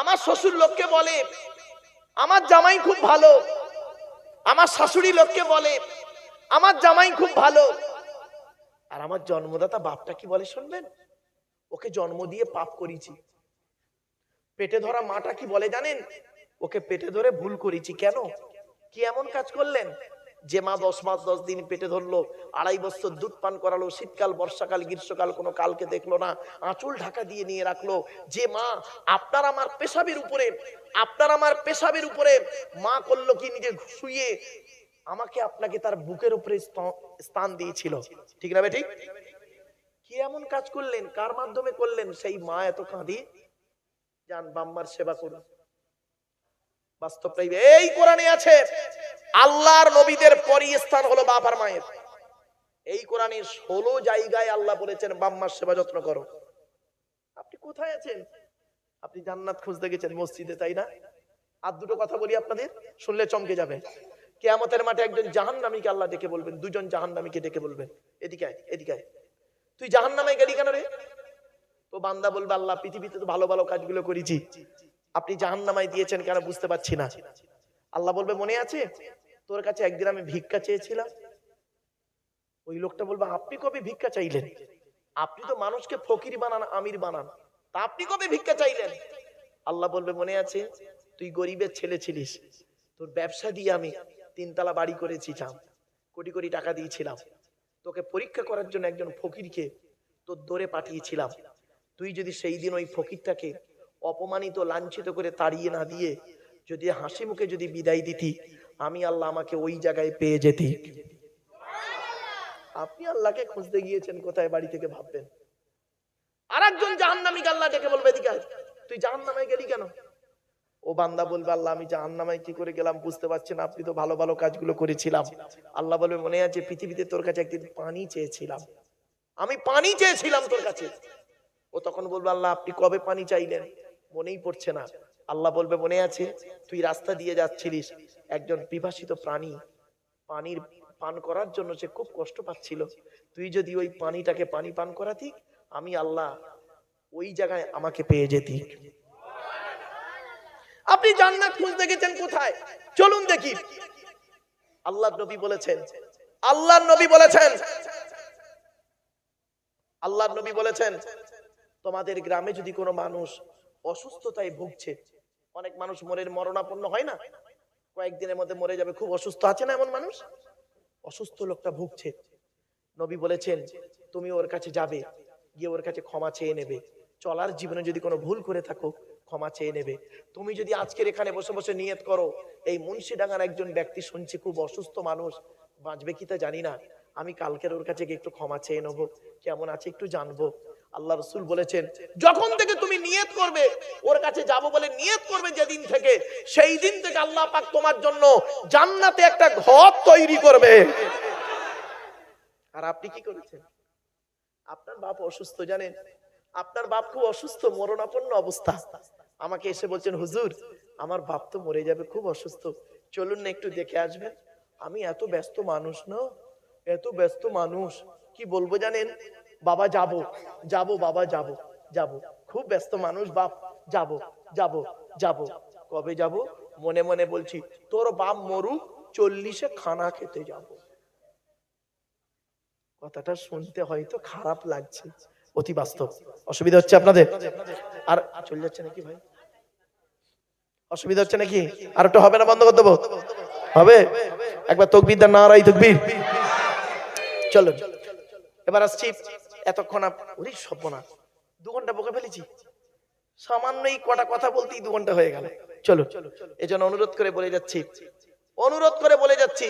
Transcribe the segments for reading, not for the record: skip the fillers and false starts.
আমার শ্বশুর লোককে বলে আমার জামাই খুব ভালো, আমার শাশুড়ি লোককে বলে আমার জামাই খুব ভালো, আর আমার জন্মদাতা বাপটা কি বলে শুনবেন? ওকে জন্ম দিয়ে পাপ করেছি। পেটে ধরা মাটা কি বলে জানেন? ওকে পেটে ধরে ভুল করেছি। কেন? কি এমন কাজ করলেন যে মা 10 মাস 10 দিন পেটে ধরলো, 2.5 বছর দুধ পান করালো, শীতকাল বর্ষাকাল গ্রীষ্মকাল কোনো কালকে দেখলো না, আঁচল ঢাকা দিয়ে নিয়ে রাখলো, যে মা আপনার আমার পেশাবের উপরে মা করলো কি নিজে শুয়ে আমাকে আপনাকে তার বুকের উপরে স্থান দিয়েছিল, ঠিক না ঠিক? কি এমন কাজ করলেন? কার মাধ্যমে করলেন? সেই মা এত কাঁদি, যান বাম্মার সেবা করুন। বাস্তবটাই এই কোরআনে আছে, আল্লাহর নবীদের পরই স্থান হলো বাপ আর মায়ের। এই কোরআনের 16 জায়গায় আল্লাহ বলেছেন বাম্মার সেবা যত্ন করো। আপনি কোথায় আছেন? আপনি জান্নাত খুঁজতে গেছেন মসজিদে, তাই না? আর দুটো কথা বলি আপনাদের, শুনলে চমকে যাবে। কিয়ামতের মাঠে একজন জাহান্নামীকে আল্লাহ ডেকে বলবেন, দুজন জাহান্নামীকে ডেকে বলবেন, এদিকে আয়, এদিকে আয়, তুই জাহান্নামে গেলি কেন রে? তো বান্দা বলবে, আল্লাহ পৃথিবীতে তো ভালো ভালো কাজগুলো করেছি, আপনি জাহান্নামায় দিয়েছেন কেন বুঝতে পারছি না। আল্লাহ বলবে, মনে আছে তোর কাছে একদিন আমি ভিক্ষা চেয়েছিলাম? ওই লোকটা বলবে, আপনি কবে ভিক্ষা চাইলেন? আপনি তো মানুষকে ফকির বানান, আমির বানান, তা আপনি কবে ভিক্ষা চাইলেন? আল্লাহ বলবে, মনে আছে তুই গরিবের ছেলে ছিলিস, তোর ব্যবসা দিয়ে আমি 3 তলা বাড়ি করেছিলাম, কোটি কোটি টাকা দিয়েছিলাম, তোকে পরীক্ষা করার জন্য একজন ফকিরকে তোর দৌড়ে পাঠিয়েছিলাম। তুই যদি সেই দিন ওই ফকিরটাকে অপমানিত লাঞ্ছিত করে তাড়িয়ে না দিয়ে যদি হাসি মুখে যদি বিদায় দিতি, আমি আল্লাহ আমাকে ওই জায়গায় পেয়ে যেতি। আপনি আল্লাহকে খুঁজতে গিয়েছেন কোথায় বাড়ি থেকে ভাববেন। আর একজন জাহান্নামীকে আল্লাহ ডেকে বলবে, এদিকে আয়, তুই জাহান্নামে গেলি কেন? ও বান্দা বলবে, আল্লাহ আমি জাহান্নামে কি করে গেলাম বুঝতে পারছি না, আপনি তো ভালো ভালো কাজগুলো করেছিলাম। আল্লাহ বলবে, মনে আছে পৃথিবীতে তোর কাছে একদিন পানি চেয়েছিলাম, আমি পানি চেয়েছিলাম তোর কাছে। ও তখন বলবে, আল্লাহ আপনি কবে পানি চাইলেন? মনেই পড়ছে না। আল্লাহ বলবে, মনে আছে তুই রাস্তা দিয়ে যাচ্ছিলিস, একজন পিপাসিত প্রাণী পানির পান করার জন্য সে খুব কষ্ট পাচ্ছিল, তুই যদি ওই পানিটাকে পানি পান করাতি, আমি আল্লাহ ওই জায়গায় আমাকে পেয়ে যেতি। আপনি জান্নাত খুঁজতে গেছেন কোথায়? চলুন দেখি। আল্লাহর নবী বলেছেন তোমাদের গ্রামে যদি কোনো মানুষ অসুস্থতায় ভুগছে, অনেক মানুষ মরণাপন্ন হয় না, কয়েকদিনের মধ্যে মরে যাবে, খুব অসুস্থ আছে না এমন মানুষ? অসুস্থ লোকটা ভুগছে, নবী বলেছেন তুমি ওর কাছে যাবে, গিয়ে ওর কাছে ক্ষমা চেয়ে নেবে। চলার জীবনে যদি কোনো ভুল করে থাকো ক্ষমা চেয়ে নেবে। তুমি যদি আজকের এখানে বসে বসে নিয়ত করো, এই মুন্সিডাঙ্গার একজন ব্যক্তি শুনছি খুব অসুস্থ মানুষ, বাঁচবে কি তা জানি না, আমি কালকের ওর কাছে গিয়ে একটু ক্ষমা চেয়ে নেবো, কেমন আছে একটু জানবো। আল্লাহ রাসূল বলেছেন যখন থেকে তুমি নিয়ত করবে ওর কাছে যাব বলে নিয়ত করবে, যেদিন থেকে সেই দিন থেকে আল্লাহ পাক তোমার জন্য জান্নাতে একটা ঘর তৈরি করবে। আর আপনি কি করেছেন? আপনার বাপ অসুস্থ, জানেন আপনার বাপ খুব অসুস্থ, মরণাপন্ন অবস্থা, আমাকে এসে বলছেন, হুজুর আমার বাপ তো মরে যাবে, খুব অসুস্থ, চলুন না একটু দেখে আসবেন। আমি এত ব্যস্ত মানুষ না, এত ব্যস্ত মানুষ, কি বলবো জানেন, বাবা যাবো বাবা যাবো, খুব ব্যস্ত মানুষ বাপ, যাবো। কবে যাব? মনে মনে বলছি তোর বাপ মরুক, 40-এ খানা খেতে যাব। কথাটা শুনতে হয়তো খারাপ লাগছে, অতি বাস্তব। অসুবিধা হচ্ছে আপনাদের? আর চলে যাচ্ছে নাকি ভাই? অসুবিধা হচ্ছে নাকি? আর একটু হবে না, বন্ধ করে দেবো? হবে? একবার তাকবীর দেন, নারায়ে তাকবীর। চলো এবার আসছি। এতক্ষণ ওরে সর্বনাশ, 2 ঘন্টা বকে ফেলেছি, সামান্য এই কটা কথা বলতেই 2 ঘন্টা হয়ে গেল। চলো এজন্য অনুরোধ করে বলে যাচ্ছি,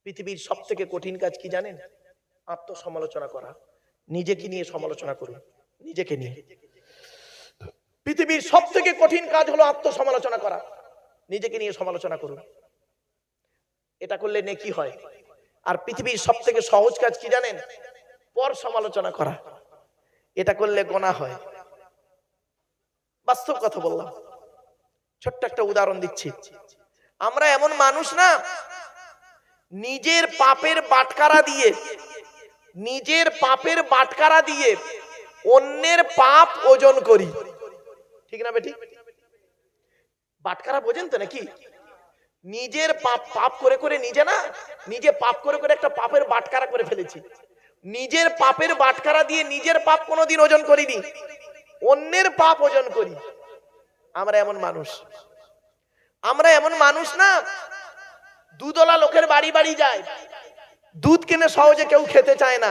পৃথিবীর সব থেকে কঠিন কাজ কি জানেন? আত্মসমালোচনা করা। নিজেকে নিয়ে সমালোচনা করুন, নিজেকে নিয়ে। পৃথিবীর সব থেকে কঠিন কাজ হলো আত্মসমালোচনা করা, নিজেকে নিয়ে সমালোচনা করুন। এটা করলে নেকি হয়। আর পৃথিবীর সব থেকে সহজ কাজ কি জানেন? পর সমালোচনা করা। এটা করলে গোনাহ হয়। বাস্তব কথা বললাম, ছোট্ট একটা উদাহরণ দিচ্ছি। আমরা এমন মানুষ না, নিজের পাপের বাটখারা দিয়ে অন্যের পাপ ওজন করি। ঠিক না বেটি? বাটখারা বোঝেন তো নাকি? নিজের পাপ পাপ করে করে নিজে পাপ করে করে একটা পাপের বাটখারা করে ফেলেছি। নিজের পাপের বাটখারা দিয়ে নিজের পাপ কোনোদিন ওজন করিনি, অন্যের পাপ ওজন করি। আমরা এমন মানুষ না, দুধওয়ালা লোকের বাড়ি বাড়ি যায়, দুধ কিনে সহজে কেউ খেতে চায় না।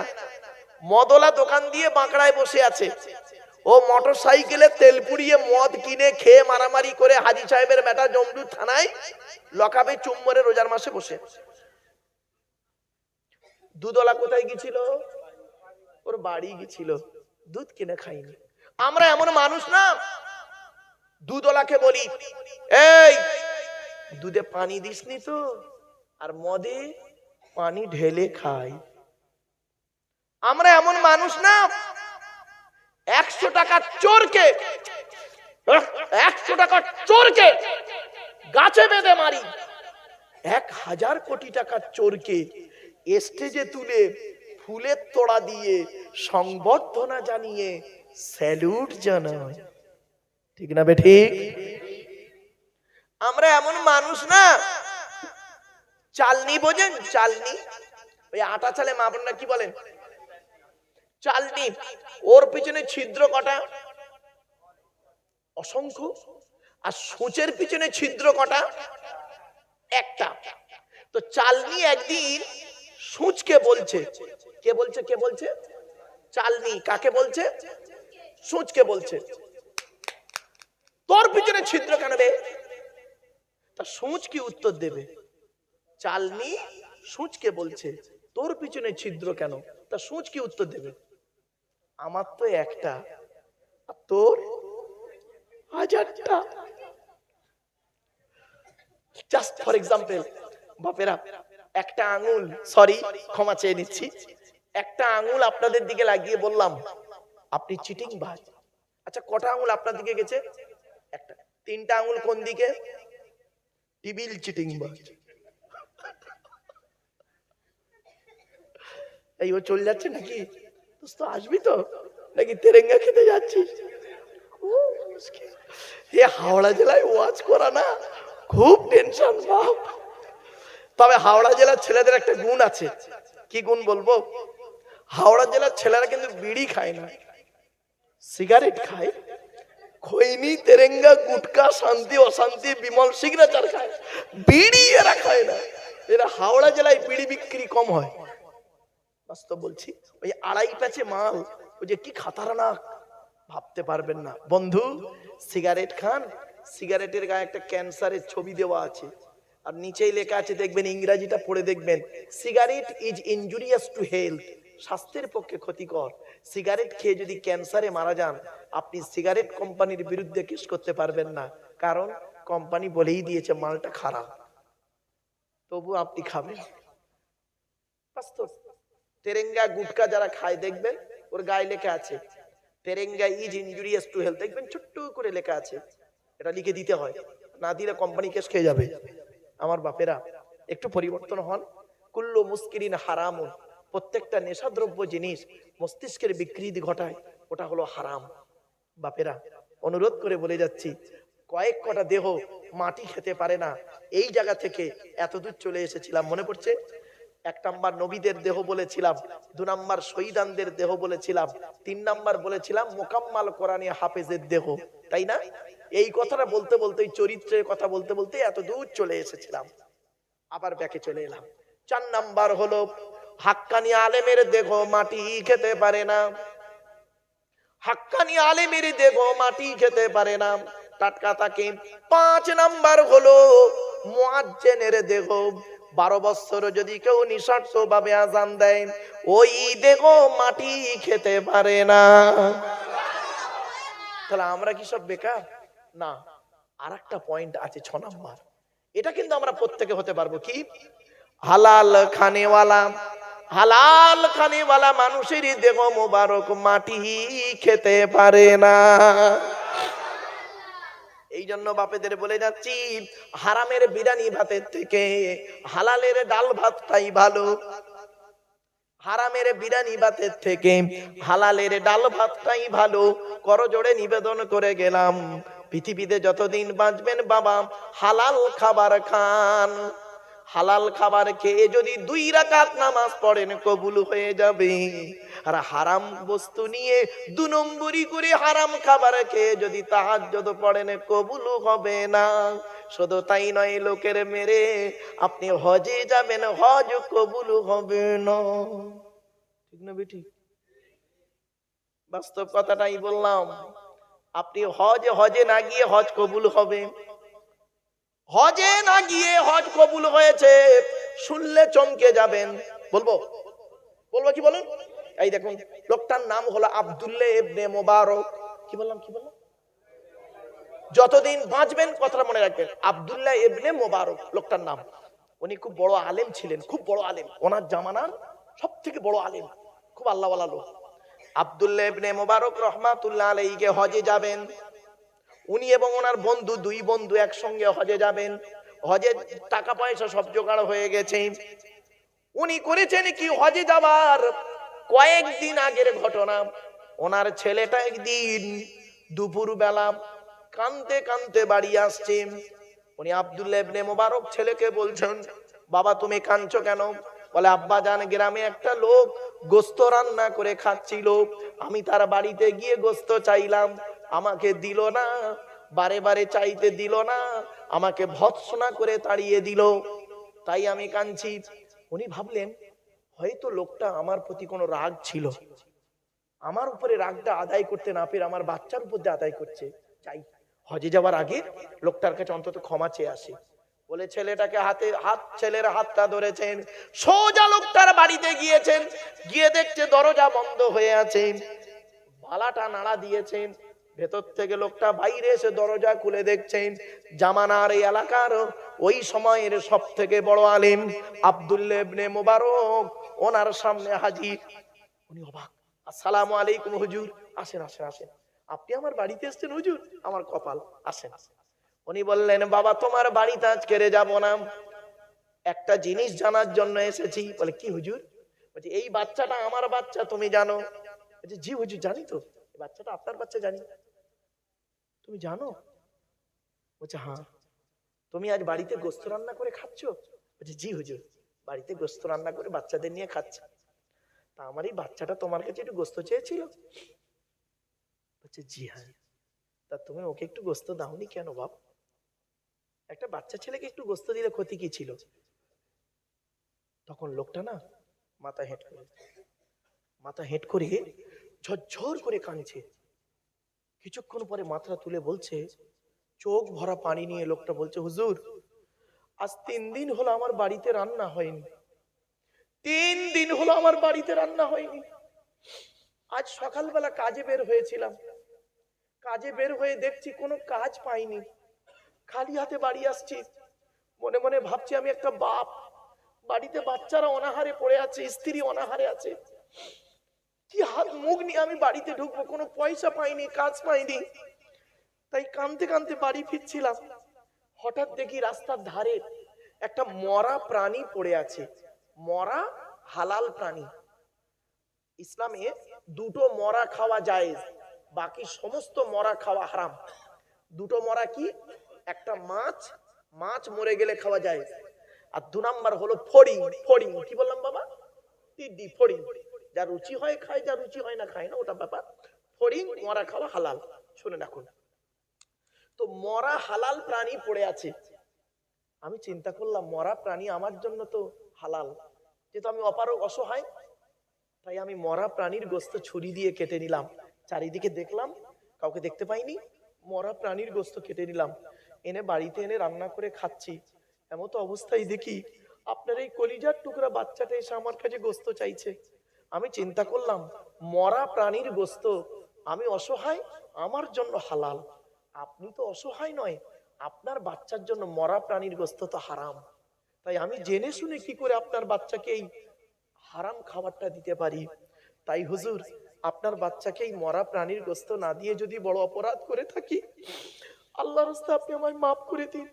মদওয়ালা দোকান দিয়ে বাঁকড়ায় বসে আছে, ও মোটর সাইকেলে তেল পুড়িয়ে মদ কিনে খেয়ে মারামারি করে হাজি সাহেবের বেটা জমদুর থানায় লকাবে চুম্বরে রোজার মাসে বসে। দুধওয়ালা কোথায় গেছিল? ওর বাড়ি গেছিল, দুধ কিনে খাইনি। আমরা এমন মানুষ না, দুধওয়ালাকে বলি, এই দুধে পানি দিসনি তো, আর মদে পানি ঢেলে খাই। আমরা এমন মানুষ না, 100 টাকার চোরকে গাছে বেঁধে মারি, 1000 কোটি টাকার চোরকে স্টেজে তুলে ফুলের তোড়া দিয়ে সংবর্ধনা জানিয়ে স্যালুট জানাই। ঠিক না বেঠিক? আমরা এমন মানুষ না, চালনি বোঝেন? চালনি, ওই আটা চালে মা বোনরা কি বলেন? চালনি। ওর পিছনে ছিদ্র কটা? অসংখ্য। আর সূচের পিছনে ছিদ্র কটা? একটা। তো চালনি একদিন সূচকে বলছে, কে বলছে? চালনি। কাকে বলছে? সূচকে বলছে, তোর পিছনে ছিদ্র কেন রে? তা সূচ কি উত্তর দেবে? চালনি সূচকে বলছে, তোর পিছনে ছিদ্র কেন? তা সূচ কি উত্তর দেবে? আমার তো একটা, আর তোর 1000টা। জাস্ট ফর এক্সাম্পল, বাপেরা, একটা আঙুল, ক্ষমা চেয়ে নিচ্ছি, একটা আঙুল আপনাদের দিকে লাগিয়ে বললাম আপনি চিটিং বাজ। আচ্ছা, কটা আঙুল আপনার দিকে গেছে? একটা। 3টা আঙুল কোন দিকে? টিবিল চিটিং বাজ। এই ও চলে যাচ্ছে নাকি? দোস্ত আসবি তো নাকি তেরেঙ্গা খেতে যাচ্ছিস? হাওড়া জেলায় ওয়াজ করা না, খুব টেনশন বাপ। তবে হাওড়া জেলার ছেলেদের একটা গুণ আছে। কি গুণ বলবো? হাওড়া জেলার ছেলেরা কিন্তু বিড়ি খায় না, সিগারেট খায়, খৈনি, তেরেঙ্গা, গুটকা, শান্তি অশান্তি, বিমল সিগনেচার খায়, বিড়ি এরা খায় না। এরা হাওড়া জেলায় বিড়ি বিক্রি কম হয়, বাস্তব বলছি। ওই 2.5 প্যাচে মাল, ওই যে কি খাতারনাক, ভাবতে পারবেন না। বন্ধু সিগারেট খান, সিগারেটের গায়ে একটা ক্যান্সারের ছবি দেওয়া আছে, আর নিচেই লেখা আছে, দেখবেন ইংরেজিটা পড়ে দেখবেন, cigarette is injurious to health, স্বাস্থ্যের পক্ষে ক্ষতিকর। সিগারেট খেয়ে যদি ক্যান্সারে মারা যান, আপনি সিগারেট কোম্পানির বিরুদ্ধে কেস করতে পারবেন না, কারণ কোম্পানি বলেই দিয়েছে মালটা খারাপ, তবু আপনি খাবেন। বাস্তব। তেরেঙ্গা গুটকা যারা খায় দেখবেন ওর গায়ে লেখা আছে তেরেঙ্গা ইজ ইনজুরিয়াস টু হেলথ, দেখবেন ছোট্ট করে লেখা আছে। এটা লিখে দিতে হয়, না দিলে কোম্পানি কেস খেয়ে যাবে। আমার বাপেরা, একটু পরিবর্তন হন। কুল্লু মুস্কিরিন হারামুন, প্রত্যেকটা নেশাদ্রব্য জিনিস মস্তিষ্কের বিকৃতি ঘটায়, ওটা হলো হারাম। বাপেরা, অনুরোধ করে বলে যাচ্ছি, কয়েক কটা দেহ মাটি খেতে পারে না, এই জায়গা থেকে এত দূর চলে এসেছিলাম। মনে পড়ছে? 1 নাম্বার নবীদের দেহ বলেছিলাম, 2 নাম্বার শহীদানদের দেহ বলেছিলাম, 3 নাম্বার বলেছিলাম মোকাম্মাল কোরআনী হাফেজের দেহ, তাই না? এই কথাটা বলতে বলতে, চরিত্রের কথা বলতে বলতে এত দূর চলে এসেছিলাম, আবার ব্যাকে চলে এলাম। 4 নাম্বার হলো হাক্কানি আলেমের দেহ মাটি খেতে পারে না, হাক্কানি আলেমের দেহ মাটি খেতে পারে না, টাটকা থাকে। 5 নাম্বার হলো মুয়াজ্জিনের দেহ, 12 বছর যদি কেউ নিঃস্বার্থ ভাবে আযান দেয়, ওই দেহ মাটি খেতে পারে না। তাহলে আমরা কি সব বেকার? না, আরেকটা পয়েন্ট আছে 6 নাম্বার, এটা কিন্তু আমরা প্রত্যেকে হতে পারবো। কি? হালাল খানেওয়ালা। হালাল খানেওয়ালা মানুষের দেহ মোবারক মাটি খেতে পারে না। এই জন্য বাপেদের বলে যাচ্ছি, হারামের বিরিয়ানি ভাতের থেকে হালালের ডাল ভাতটাই ভালো। হারামের বিরিয়ানি ভাতের থেকে হালালের ডাল ভাতটাই ভালো। করজোড়ে নিবেদন করে গেলাম, পৃথিবীতে যতদিন বাঁচবেন বাবা হালাল খাবার খান, হালাল খাবার খেয়ে যদি 2 রাকাত নামাজ পড়েন কবুল হয়ে যাবে। আর হারাম বস্তু নিয়ে 2 নম্বরি করে হারাম খাবার খেয়ে যদি তাহাজ্জুদ পড়েন কবুল হবে না। শুধু তাই নয়, লোকের মেরে আপনি হজে যাবেন, হজ কবুল হবে না। ঠিক না বেঠিক? বাস্তব কথাটাই বললাম। আপনি হজে না গিয়ে হজ কবুল হবে, হজে না গিয়ে হজ কবুল হয়েছে শুনলে চমকে যাবেন। বলবো কি বলেন? এই দেখুন, লোকটার নাম হলো আব্দুল্লাহ ইবনে মুবারক। কি বললাম? যতদিন বাঁচবেন কথাটা মনে রাখবেন, আব্দুল্লাহ ইবনে মুবারক লোকটার নাম। উনি খুব বড় আলেম ছিলেন, খুব বড় আলেম, ওনার জামানার সবথেকে বড় আলেম, খুব আল্লাহওয়ালা লোক। আব্দুল্লাহ ইবনে মুবারক রহমাতুল্লাহ আলাইহি হজে যাবেন। উনি এবং ওনার বন্ধু, 2 বন্ধু একসঙ্গে হজে যাবেন। হজে টাকা পয়সা সব জোগাড় হয়ে গেছে। উনি করেছেন কি, হজে যাবার কয়েকদিন আগের ঘটনা। ওনার ছেলেটা একদিন দুপুর বেলা কাঁদতে কাঁদতে বাড়ি আসছে। উনি আব্দুল্লাহ ইবনে মুবারক ছেলেকে বলছেন, বাবা তুমি কাঁদছো কেন? বলে, আব্বা জান, গ্রামে একটা লোক গোস্ত রান্না করে খাচ্ছিল, আমি তার বাড়িতে গিয়ে গোস্ত চাইলাম, আমাকে দিল না, বারে বারে চাইতে দিল না, আমাকে ভৎসনা করে তাড়িয়ে দিল, তাই আমি কাঁদছি। উনি ভাবলেন হয়তো লোকটা আমার প্রতি কোনো রাগ ছিল, আমার উপরে রাগটা আদায় করতে না পেরে আমার বাচ্চার উপর দিয়ে আদায় করছে। চাই হজে যাওয়ার আগে লোকটার কাছে অন্তত ক্ষমা চেয়ে আসে। বলে ছেলেটাকে ছেলের হাতটা ধরেছেন, সোজা লোকটার বাড়িতে গিয়েছেন। গিয়ে দেখছে দরজা বন্ধ হয়ে আছে, বালাটা নাড়া দিয়েছেন, ভেতর থেকে লোকটা বাইরে এসে দরজা খুলে দেখছেন জামানার এই এলাকার ওই সময়ের সব থেকে বড় আলেম আব্দুল্লাহ ইবনে মুবারক ওনার সামনে হাজির। উনি অবাক, আসসালামু আলাইকুম হুজুর, আসেন আসেন আসেন, আপনি আমার বাড়িতে এসেছেন হুজুর, আমার কপাল, আসেন। উনি বললেন, বাবা তোমার বাড়িতে আজকে যাব না, একটা জিনিস জানার জন্য এসেছি। বলে, কি হুজুর? বলছে, এই বাচ্চাটা আমার বাচ্চা, তুমি জানো? বলছে, জি হুজুর জানি তো, এই বাচ্চাটা আপনার বাচ্চা জানি। তুমি জানো? বলছে, হ্যাঁ। তুমি আজ বাড়িতে গোস্ত রান্না করে খাচ্ছ? বলছে, জি হুজুর, বাড়িতে গোস্ত রান্না করে বাচ্চাদের নিয়ে খাচ্ছি। তা আমার এই বাচ্চাটা তোমার কাছে একটু গোস্ত চেয়েছিল। বলছে, জি হ্যাঁ। তা তুমি ওকে একটু গোস্ত দাওনি কেন বাপ? একটা বাচ্চা ছেলেকে একটু গোস্ত দিলে ক্ষতি কি ছিল? তখন লোকটা না মাথা হেঁট করে ঝরঝর করে কাঁদছে। কিছুক্ষণ পরে মাথা তুলে বলছে, চোখ ভরা পানি নিয়ে লোকটা বলছে, হুজুর আজ 3 দিন হলো আমার বাড়িতে রান্না হয়নি, 3 দিন হলো আমার বাড়িতে রান্না হয়নি। আজ সকালবেলা কাজে বের হয়েছিলাম, কাজে বের হয়ে দেখছি কোনো কাজ পাইনি, খালি হাতে বাড়ি আসছি। মনে মনে ভাবছি আমি একটা বাপ, বাড়িতে বাচ্চারা অনাহারে পড়ে আছে, স্ত্রী অনাহারে আছে, কি হাত মুখ নিয়ে আমি বাড়িতে ঢুকবো? কোনো পয়সা পাইনি, কাজ পাইনি, তাই কাঁদতে কাঁদতে বাড়ি ফিরছিলাম। হঠাৎ দেখি রাস্তার ধারে একটা মরা প্রাণী পড়ে আছে, মরা হালাল প্রাণী। ইসলামে 2টো মরা খাওয়া জায়েজ, বাকি সমস্ত মরা খাওয়া হারাম। 2টো মরা কি? একটা মাছ মরে গেলে খাওয়া জায়েজ, আর 2 নাম্বার হলো ফড়িং। কি বললাম বাবা? টিডি, ফড়িং। যা রুচি হয় খায়, যা রুচি হয় না খায় না, ওটা ব্যাপার। ফড়িং মরা খাওয়া হালাল। শুনে রাখুন। তো মরা হালাল প্রাণী পড়ে আছে, আমি চিন্তা করলাম মরা প্রাণী আমার জন্য তো হালাল, যেহেতু আমি অসহায়, তাই আমি মরা প্রাণীর গোস্ত ছুরি দিয়ে কেটে নিলাম। চারিদিকে দেখলাম, কাউকে দেখতে পাইনি, মরা প্রাণীর গোস্ত কেটে নিলাম, এনে বাড়িতে এনে রান্না করে খাচ্ছি। এমত অবস্থায় দেখি আপনার এই কলিজার টুকরা বাচ্চাটা এসে আমার কাছে গোস্ত চাইছে। আমি চিন্তা করলাম মরা প্রাণীর গোস্ত, আমি অসহায়, আমার জন্য হালাল, আপনি তো অসহায় নয়, আপনার বাচ্চার জন্য মরা প্রাণীর গোস্ত তো হারাম। তাই আমি জেনে শুনে কি করে আপনার বাচ্চাকে এই হারাম খাবারটা দিতে পারি? তাই হুজুর আপনার বাচ্চাকে এই মরা প্রাণীর গোস্ত না দিয়ে যদি বড় অপরাধ করে থাকি, আল্লাহর রাস্তায় আপনি আমায় মাফ করে দিন।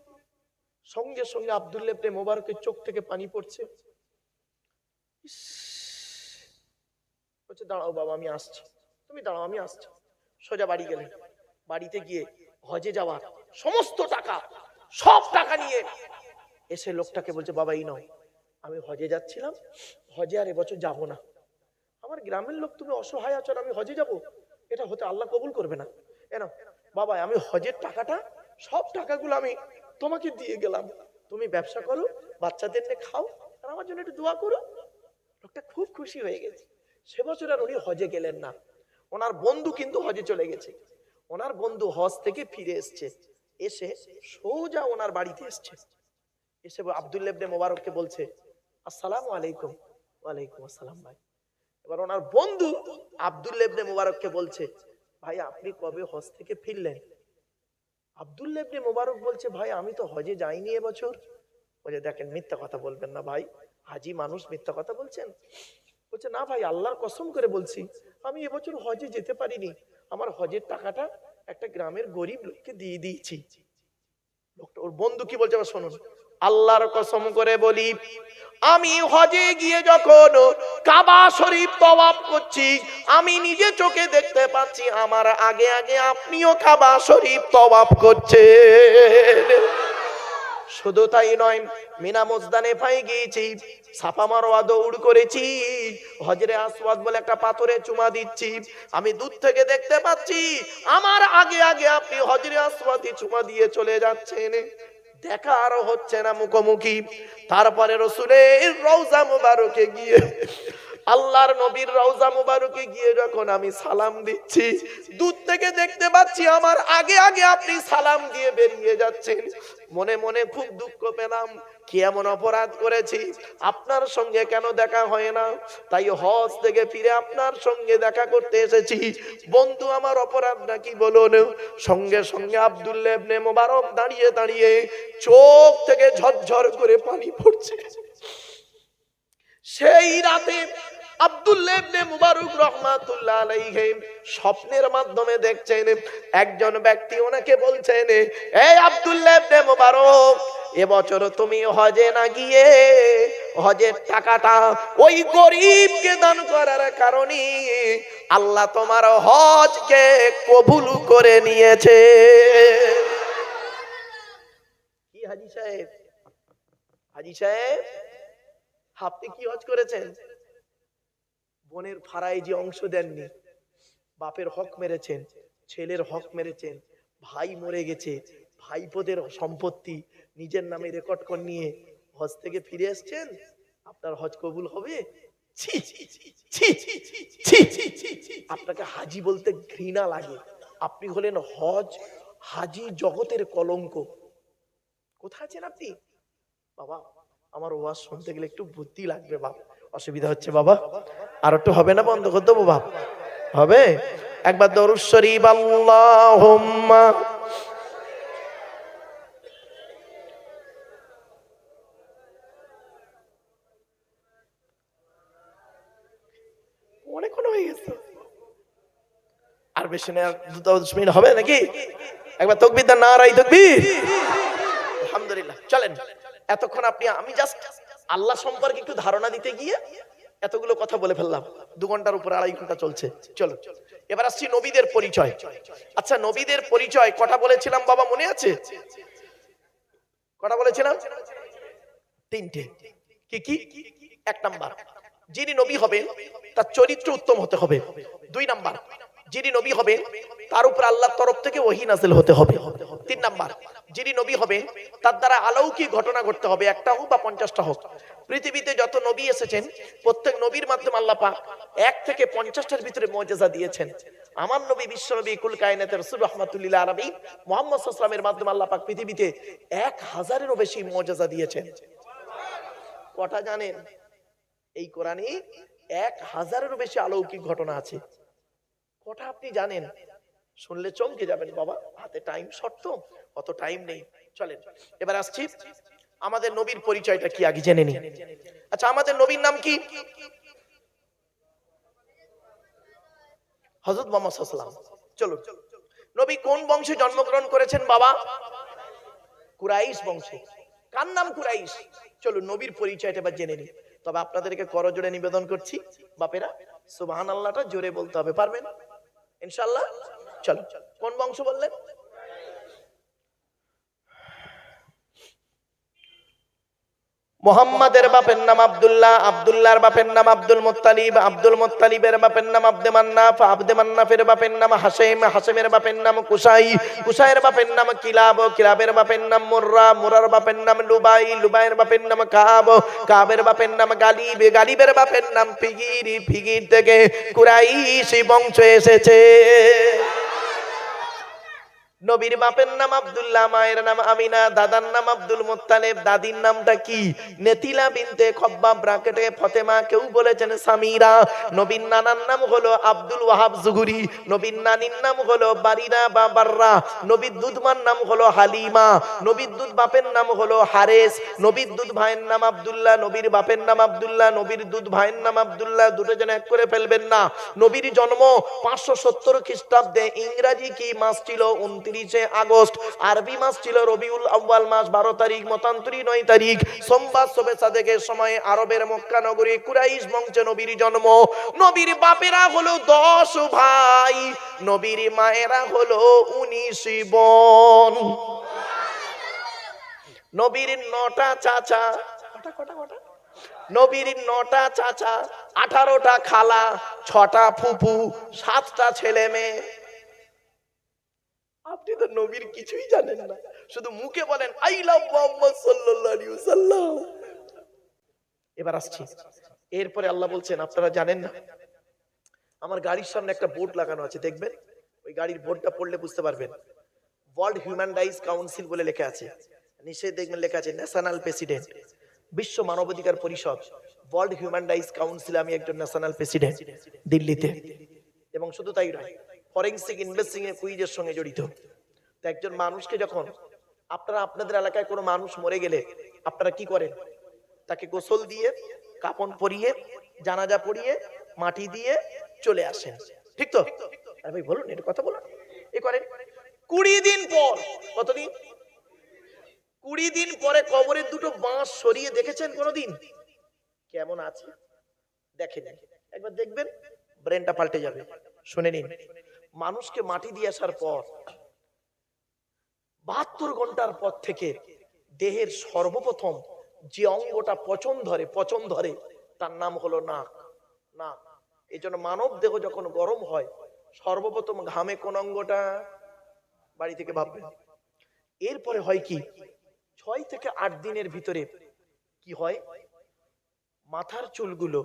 সঙ্গে সঙ্গে আব্দুল্লাহ ইবনে মুবারকের চোখ থেকে পানি পড়ছে। বলছে, দাঁড়াও বাবা আমি আসছি। তুমি দাঁড়াও, আমি আসছি। সোজা বাড়ি গেলেন। বাড়িতে গিয়ে হজে যাওয়ার সমস্ত টাকা, সব টাকা নিয়ে এসে লোকটাকে বলছে, বাবা এই নয়, আমি হজে যাচ্ছিলাম, হজে আর এবছর যাব না। আমার গ্রামের লোক, তুমি অসহায় আছো, আমি হজে যাব, এটা হতে আল্লাহ কবুল করবে না। এনো বাবা, আমি হজের টাকাটা, সব টাকাগুলো আমি তোমাকে দিয়ে গেলাম, তুমি ব্যবসা করো, বাচ্চাদের নিয়ে খাও, আর আমার জন্য একটু দোয়া করো। লোকটা খুব খুশি হয়ে গেছে। সে বছর আর উনি হজে গেলেন না। ওনার বন্ধু কিন্তু হজে চলে গেছে। ওনার বন্ধু হজ থেকে ফিরে এসছে, এসে সোজা ওনার বাড়িতে এসছে, এসে আব্দুল্লাহ ইবনে মোবারককে বলছে, আসসালামু আলাইকুম। ওয়ালাইকুম আসসালাম ভাই। এবার ওনার বন্ধু আব্দুল্লাহ ইবনে মোবারককে বলছে, ভাই আপনি কবে হজ থেকে ফিরলেন? আব্দুল্লাহ ইবনে মোবারক বলছে, ভাই আমি তো হজে যাইনি এবছর। বলে, দেখেন মিথ্যা কথা বলবেন না ভাই, হাজি মানুষ মিথ্যা কথা বলছেন? বলছে, না ভাই আল্লাহর কসম করে বলছি, আমি এবছর হজে যেতে পারিনি, আমার হজের টাকাটা একটা গ্রামের গরিব লোককে দিয়ে দিয়েছি। লোকটা, ওর বন্ধু কি বলছে আবার শুনুন, আল্লাহর কসম করে বলি, আমি হজে গিয়ে যখন কাবা শরীফ তওয়াফ করছি, আমি নিজে চোখে দেখতে পাচ্ছি আমার আগে আগে আপনিও কাবা শরীফ তওয়াফ করছেন। শুধু তাই নয়, মিনা মুজদালিফায় গিয়েছি, সাফা মারওয়া দৌড় করেছি, হজরে আসওয়াদ বলে একটা পাথরে চুমা দিচ্ছি, আমি দূর থেকে দেখতে পাচ্ছি আমার আগে আগে আপনি হজরে আসওয়াদে চুমা দিয়ে চলে যাচ্ছেন, দেখা আর হচ্ছে না মুখোমুখি। তারপরে রাসূলের রওজা মুবারকে গিয়ে, আল্লাহর নবীর রওজা মুবারকে গিয়ে যখন আমি সালাম দিচ্ছি, দূর থেকে দেখতে পাচ্ছি আমার আগে আগে আপনি সালাম দিয়ে বেরিয়ে যাচ্ছেন। মনে মনে খুব দুঃখ পেলাম, কি এমন অপরাধ করেছি, আপনার সঙ্গে কেন দেখা হয় না? তাই হজ থেকে ফিরে আপনার সঙ্গে দেখা করতে এসেছি। বন্ধু আমার অপরাধটা কি বলুন? সঙ্গে সঙ্গে আব্দুল্লাহ ইবনে মোবারক দাঁড়িয়ে দাঁড়িয়ে চোখ থেকে ঝরঝর করে পানি পড়ছে। সেই রাতে আব্দুল্লাহ ইবনে মুবারক রাহমাতুল্লাহ আলাইহি স্বপ্নের মাধ্যমে দেখছেন একজন ব্যক্তি ওনাকে বলছেন, এই আব্দুল্লাহ ইবনে মুবারক, এবছর তুমি হজে না গিয়ে হজের টাকাটা ওই গরিবকে দান করার কারণে আল্লাহ তোমার হজকে কবুল করে নিয়েছে। কি হাজী সাহেব, হাজী সাহেব আপনি কি হজ করেছেন? বোনের ফারাইজি অংশ দেননি, বাপের হক মেরেছেন, ছেলের হক মেরেছেন, ভাই মরে গেছে, ভাইপোদের সম্পত্তি নিজের নামে রেকর্ড করে নিয়ে হজ থেকে ফিরে এসেছেন, আপনার হজ কবুল হবে? ছি ছি ছি ছি, আপনাকে হাজি বলতে ঘৃণা লাগে। আপনি হলেন হজ হাজি জগতের কলঙ্ক। কোথায় আছেন আপনি? বাবা আমার ওয়াজ শুনতে গেলে একটু বুদ্ধি লাগবে বাবা, অসুবিধা হচ্ছে বাবা, আর একটু হবে না, বন্ধ করে দেবো বাবা? হবে? একবার দরুদ শরীফ আল্লাহুম্মা। অনেকক্ষণ হয়ে গেছে, আর বেশি না, 2-10 মিনিট হবে নাকি? একবার তাকবীর দেন, নারায়ে তাকবীর। আলহামদুলিল্লাহ। চলেন, এতক্ষণ আপনি, আমি জাস্ট আল্লাহ সম্পর্কে একটু ধারণা দিতে গিয়ে এতগুলো কথা বলে ফেললাম। 2 ঘন্টার উপর 2.5 ঘন্টা চলছে। চলো এবার আসছি নবীদের পরিচয়। আচ্ছা, নবীদের পরিচয় কটা বলেছিলাম বাবা, মনে আছে? কটা বলেছিলাম? 3টে। কি কি? 1 নাম্বার, যিনি নবী হবেন তার চরিত্র উত্তম হতে হবে। 2 নাম্বার, যিনি নবী হবেন তার উপর আল্লাহর তরফ থেকে ওহী নাযিল হতে হবে। 3 নাম্বার, যিনি নবী হবেন তার দ্বারা অলৌকিক ঘটনা ঘটতে হবে, একটা হোক বা 50টা হোক। পৃথিবীতে যত নবী এসেছেন প্রত্যেক নবীর মাধ্যমে আল্লাহ পাক 1 থেকে 50টার ভিতরে মুজিজা দিয়েছেন। আমার নবী বিশ্ব নবী কুল কায়নাতের রাসূল রাহমাতুল লিল আলামিন মুহাম্মদ সাল্লাল্লাহু আলাইহি ওয়াসাল্লামের মাধ্যমে আল্লাহ পাক পৃথিবীতে 1000-এরও বেশি মুজিজা দিয়েছেন। কটা জানেন? এই কোরআনে 1000-এরও বেশি অলৌকিক ঘটনা আছে। কটা আপনি জানেন? শুনলে চমকে যাবেন বাবা, হাতে টাইম শর্ট তো, অত টাইম নেই। চলেন এবার আসছি আমাদের নবীর পরিচয়টা কি আগে জেনে নিই। আচ্ছা, আমাদের নবীর নাম কি? হযরত মুহাম্মদ সাল্লাল্লাহু আলাইহি ওয়াসাল্লাম। চলো, নবী কোন বংশে জন্মগ্রহণ করেছেন বাবা? কুরাইশ বংশে। কার নাম কুরাইশ? চলো নবীর পরিচয়টা এবার জেনে নিই। তবে আপনাদেরকে করজোড়ে নিবেদন করছি, বাপেরা সুবহানাল্লাহটা জোরে বলতে হবে, পারবেন ইনশাআল্লাহ? চলো, কোন বংশ বললেন? মুহাম্মাদের বাপের নাম আব্দুল্লাহ, আব্দুল্লাহর বাপের নাম আব্দুল মুত্তালিব, আব্দুল মুত্তালিবের বাপের নাম আব্দে মান্নাফ, আব্দে মান্নাফের বাপের নাম হাশেম, হাশেমের বাপের নাম কুসাই, কুসাইয়ের বাপের নাম কিলাব, কিলাবের বাপের নাম মুররা, মুরার বাপের নাম লুবাই, লুবাইয়ের বাপের নাম কাব, কাবের বাপের নাম গালিব, গালিবের বাপের নাম ফিগির, ফিগির থেকে কুরাইশি বংশ এসেছে। নবীর বাপের নাম আব্দুল্লাহ, মায়ের নাম আমিনা, দাদার নাম আব্দুল মুত্তালিব, দাদির নামটা কি? নেতিলা বিনতে খব্বাব ব্রাকেটে ফতেমা, কেউ বলেছেন সামিরা। নবীর নানার নাম হলো আব্দুল ওয়াহাব জুহুরি, নবীর নানির নাম হলো বারিনা বা বাররা, নবীর দুধমার নাম হলো হালিমা, নবীর দুধ বাপের নাম হলো হারেস, নবীর দুধ ভাইয়ের নাম আব্দুল্লাহ, নবীর বাপের নাম আব্দুল্লাহ, নবীর দুধ ভাইয়ের নাম আব্দুল্লাহ, দুটো যেন এক করে ফেলবেন না। নবীর জন্ম 570 খ্রিস্টাব্দে, ইংরাজি কি মাস ছিল? 29শে আগস্ট, আরবি মাস ছিল রবিউল আউয়াল মাস 12 তারিখ, মতান্তরী 9 তারিখ, সোমবার শবে সাদেকের সময় আরবের মক্কা নগরী কুরাইশ বংশে নবীর জন্ম। নবীর বাপেরা হলো 10 ভাই, নবীর মায়েরা হলো 19 বোন, নবীর 9টা চাচা, নবীর 9টা চাচা, 18টা খালা, 6টা ফুফু, 7টা ছেলে মেয়ে। আপনি তো নবীর কিছুই জানেন না, শুধু মুখে বলেন আই লাভ মুহাম্মদ সাল্লাল্লাহু আলাইহি ওয়াসাল্লাম। এবার আসছি, এরপরে আল্লাহ বলছেন আপনারা জানেন না, আমার গাড়ির সামনে একটা বোর্ড লাগানো আছে, দেখবেন, ওই গাড়ির বোর্ডটা পড়লে বুঝতে পারবেন। ওয়ার্ল্ড হিউম্যান রাইটস কাউন্সিল বলে লেখা আছে, নিচে দেখবেন লেখা আছে ন্যাশনাল প্রেসিডেন্ট, বিশ্ব মানবাধিকার পরিষদ, ওয়ার্ল্ড হিউম্যান রাইটস কাউন্সিল আমি একজন ন্যাশনাল প্রেসিডেন্ট দিল্লিতে। এবং শুধু তাই নয়, ফরেনসিক ইনভেস্টিগেশন কুইজের সঙ্গে জড়িত। তো একজন মানুষকে যখন আপনারা আপনাদের এলাকায় কোনো মানুষ মরে গেলে আপনারা কি করেন? তাকে গোসল দিয়ে, কাফন পরিয়ে, জানাজা পড়িয়ে, মাটি দিয়ে চলে আসেন, ঠিক তো? আরে ভাই বলুন, এটা কথা বলুন। এ করেন 20 দিন পর, কতদিন? 20 দিন পরে কবরের দুটো বাঁশ সরিয়ে দেখেছেন কোনোদিন কেমন আছে? দেখেন, একবার দেখবেন, ব্রেনটা পাল্টে যাবে। শুনে নিন, মানুষকে মাটি দিয়ে আসার পর 72 ঘন্টার পর থেকে দেহের সর্বপ্রথম যে অঙ্গটা পচন ধরে তার নাম হলো নাক। নাক, এই জন্য মানব দেহ যখন গরম হয় সর্বপ্রথম ঘামে কোন অঙ্গটা? বাড়ি থেকে ভাববেন। এরপরে হয় কি, 6 থেকে 8 দিনের ভিতরে কি হয়, মাথার চুলগুলো,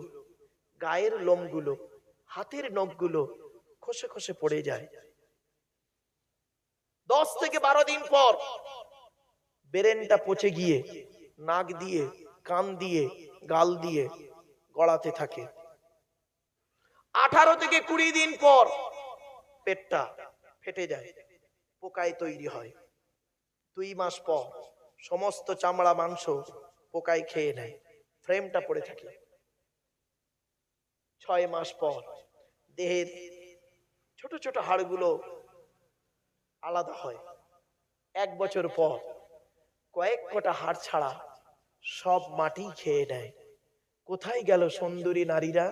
গায়ের লোমগুলো, হাতের নখগুলো খসে খসে পড়ে যায়। 10 থেকে 12 দিন পর ব্রেনটা পচে গিয়ে নাক দিয়ে, কান দিয়ে, গাল দিয়ে গড়াতে থাকে। 18 থেকে 20 দিন পর পেটটা ফেটে যায়, পোকায় তৈরি হয়। 2 মাস পর সমস্ত চামড়া মাংস পোকায় খেয়ে নেয়, ফ্রেমটা পড়ে থাকে। 6 মাস পর দেহের ছোট ছোট হাড়গুলো আলাদা হয়। 1 বছর পর কয়েক কটা হাড় ছাড়া সব মাটি খেয়ে নেয়। কোথায় গেল সুন্দরী নারীরা?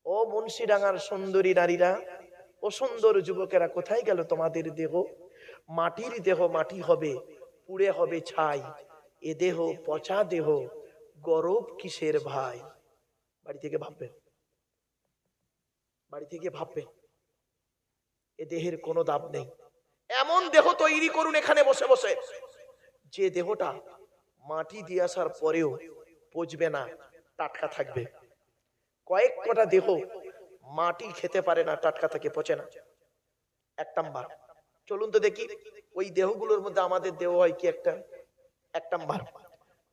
ও মুন্সিডাঙ্গার সুন্দরী নারীরা, ও সুন্দর যুবকেরা, কোথায় গেল তোমাদের দেহ? মাটির দেহ মাটি হবে, পুড়ে হবে ছাই। এ দেহ পচা দেহ, গরব কিসের ভাই? বাড়ি থেকে ভাববেন, বাড়ি থেকে ভাববেন, এ দেহের কোনো দাম নেই। এমন দেহ তৈরি করুন এখানে বসে বসে, যে দেহটা মাটি দিয়ে আসার পরেও পচবে না, টাটকা থাকবে। কয়েক কটা দেহ মাটি খেতে পারে না, টাটকা থাকে, পচে না। 1 নাম্বার, চলুন তো দেখি ওই দেহগুলোর মধ্যে আমাদের দেহ হয় কি একটা? 1 নাম্বার,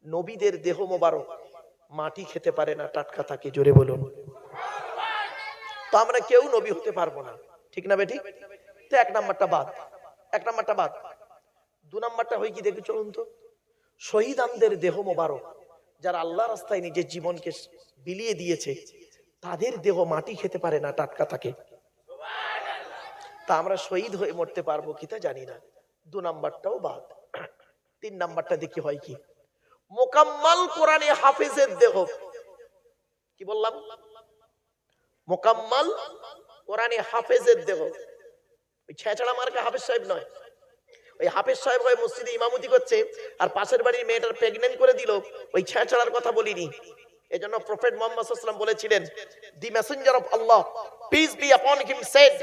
নবীদের দেহ মোবারক মাটি খেতে পারে না, টাটকা থাকে। জোরে বলুন। তো আমরা কেউ নবী হতে পারবো না, ঠিক না বেটি? তো 1 নাম্বারটা বাদ, 1 নাম্বারটা বাদ। 2 নাম্বারটা হয় কি দেখি, চলুন তো। শহীদানদের দেহ মোবারক, যারা আল্লাহ রাস্তায় নিজের জীবনকে বিলিয়ে দিয়েছে, তাদের দেহ মাটি খেতে পারে না, টাটকা থাকে। তা আমরা শহীদ হয়ে মরতে পারবো কি তা জানি না। 2 নাম্বারটাও বাদ। 3 নাম্বারটা দেখি হয় কি, মোকাম্মল কোরআনে হাফেজের দেহ। কি বললাম? মোকাম্মল কোরআনে হাফেজের দেহ। ওই ছেঁচড়া মার্কা হাফেজ সাহেব নয়, ওই হাফেজ সাহেব হয়ে মসজিদে ইমামতি করছে, আর পাশের বাড়ির মেয়েটার প্রেগনেন্ট করে দিল, ওই ছেঁচড়ার কথা বলিনি। এজন্য প্রফেট মুহাম্মদ সাল্লাল্লাহু আলাইহি ওয়াসাল্লাম বলেছিলেন, the messenger of Allah peace be upon him said,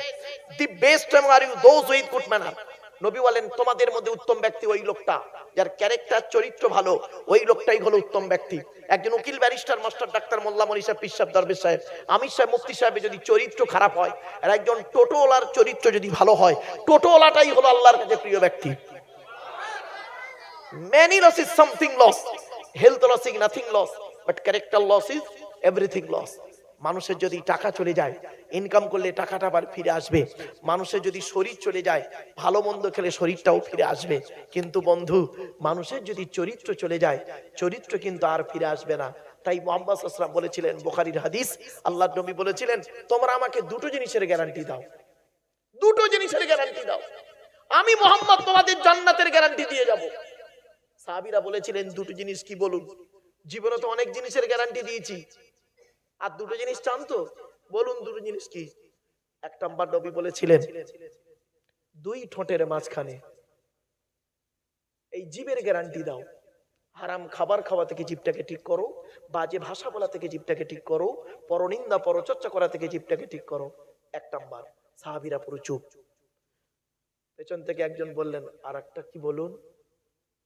the best are you those with good manner. নবী বলেন, তোমাদের মধ্যে উত্তম ব্যক্তি ওই লোকটা যার ক্যারেক্টার, চরিত্র ভালো, ওই লোকটাই হলো উত্তম ব্যক্তি। একজন উকিল, ব্যারিস্টার, মাস্টার, ডাক্তার, মোল্লা, মনি সাহেব, পীর সাহেব, দরবেশ সাহেব, আমির সাহেব, মুফতি সাহেবের যদি চরিত্র খারাপ হয়, আর একজন টোটোওয়ালার চরিত্র যদি ভালো হয়, টোটোওয়ালাটাই হলো আল্লাহর কাছে প্রিয় ব্যক্তি। Many loss is something lost, health loss is nothing lost, but character loss is everything lost. মানুষের যদি টাকা চলে যায়, ইনকাম করলে টাকাটা আবার ফিরে আসবে। মানুষের যদি শরীর চলে যায়, ভালো মন্দ খেলে শরীরটাও ফিরে আসবে। কিন্তু বন্ধু, মানুষের যদি চরিত্র চলে যায়, চরিত্র কিন্তু আর ফিরে আসবে না। তাই মুহাম্মদ সাল্লাল্লাহু আলাইহি ওয়াসাল্লাম বলেছিলেন, বুখারীর হাদিস, আল্লাহর নবী বলেছিলেন, তোমরা আমাকে দুটো জিনিসের গ্যারান্টি দাও, দুটো জিনিসের গ্যারান্টি দাও, আমি মুহাম্মদ তোমাদের জান্নাতের গ্যারান্টি দিয়ে যাব। সাহাবীরা বলেছিলেন, দুটো জিনিস কি বলুন? জীবনে তো অনেক জিনিসের গ্যারান্টি দিয়েছি, আর দুটো জিনিস চান তো বলুন, দুটো জিনিস কি? এক নাম্বার নবী বলেছিলেন, দুই ঠোঁটের মাঝখানে এই জিভের গ্যারান্টি দাও। হারাম খাবার খাওয়া থেকে জিভটাকে ঠিক করো, বাজে ভাষা বলা থেকে জিভটাকে ঠিক করো, পরনিন্দা পরচর্চা করা থেকে জিভটাকে ঠিক করো। এক নাম্বার। সাহাবীরা পুরো চুপ। পেছন থেকে একজন বললেন, আর একটা কি বলুন?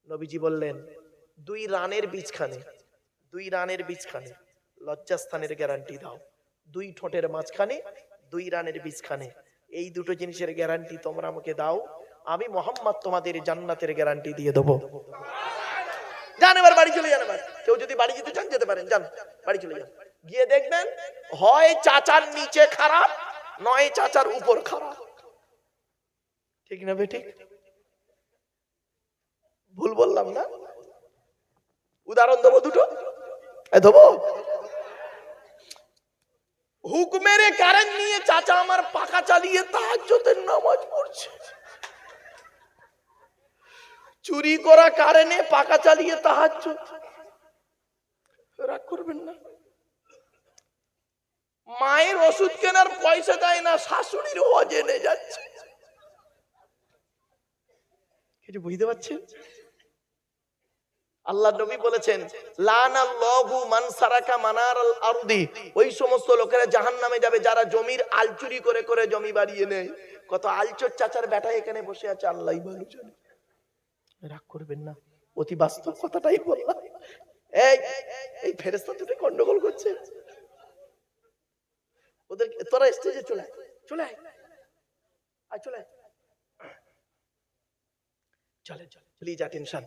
নবীজি বললেন, দুই রানের বীজখানে, দুই রানের বীজখানে লজ্জাস্থানের গ্যারান্টি দাও। দুই ঠোঁটের মাঝখানে, দুই রানের বীজখানে, এই দুটো জিনিসের গ্যারান্টি তোমরা আমাকে দাও, আমি মুহাম্মদ তোমাদের জান্নাতের গ্যারান্টি দিয়ে দেবো। যান এবার বাড়ি চলে যান। এবার কেউ যদি বাড়ি যেতে চান যেতে পারেন, যান বাড়ি চলে যান। গিয়ে দেখবেন, হয় চাচার নিচে খারাপ, নয় চাচার উপর খারাপ। ঠিক না বেঠিক? ভুল বললাম না? উদাহরণ দেবো দুটো, দেবো। হুকুমের কারেন্ট নিয়ে চাচা আমার পাকা চালিয়ে তাহাজ্জুদের নামাজ পড়ছে, চুরি করা কারেন্টে পাকা চালিয়ে তাহাজ্জুদ। রাগ করবেন না। মায়ের ওষুধ কেনার পয়সা দেয় না, শাশুড়ির ওজনে যাচ্ছে। কিছু বুঝতে পারছেন? আল্লাহ নবী বলেছেন, লানাল্লাহু মান সারাকা মানারাল আরদি, ওই সমস্ত লোকেরা জাহান্নামে যাবে যারা জমির আল চুরি করে করে জমি বাড়িয়ে নেয়। কত আলচোর চাচার বেটা এখানে বসে আছে, আল্লাহই ভালো জানে। রাগ করবেন না, অতি বাস্তব কথাটাই বললাম। এই ফেরেশতা দুটো গন্ডগোল করছে, ওদের তোরা স্টেজে চলে আয়, চলে আয়, চলে আয়, চলে চলে চলে যা, টেনশন।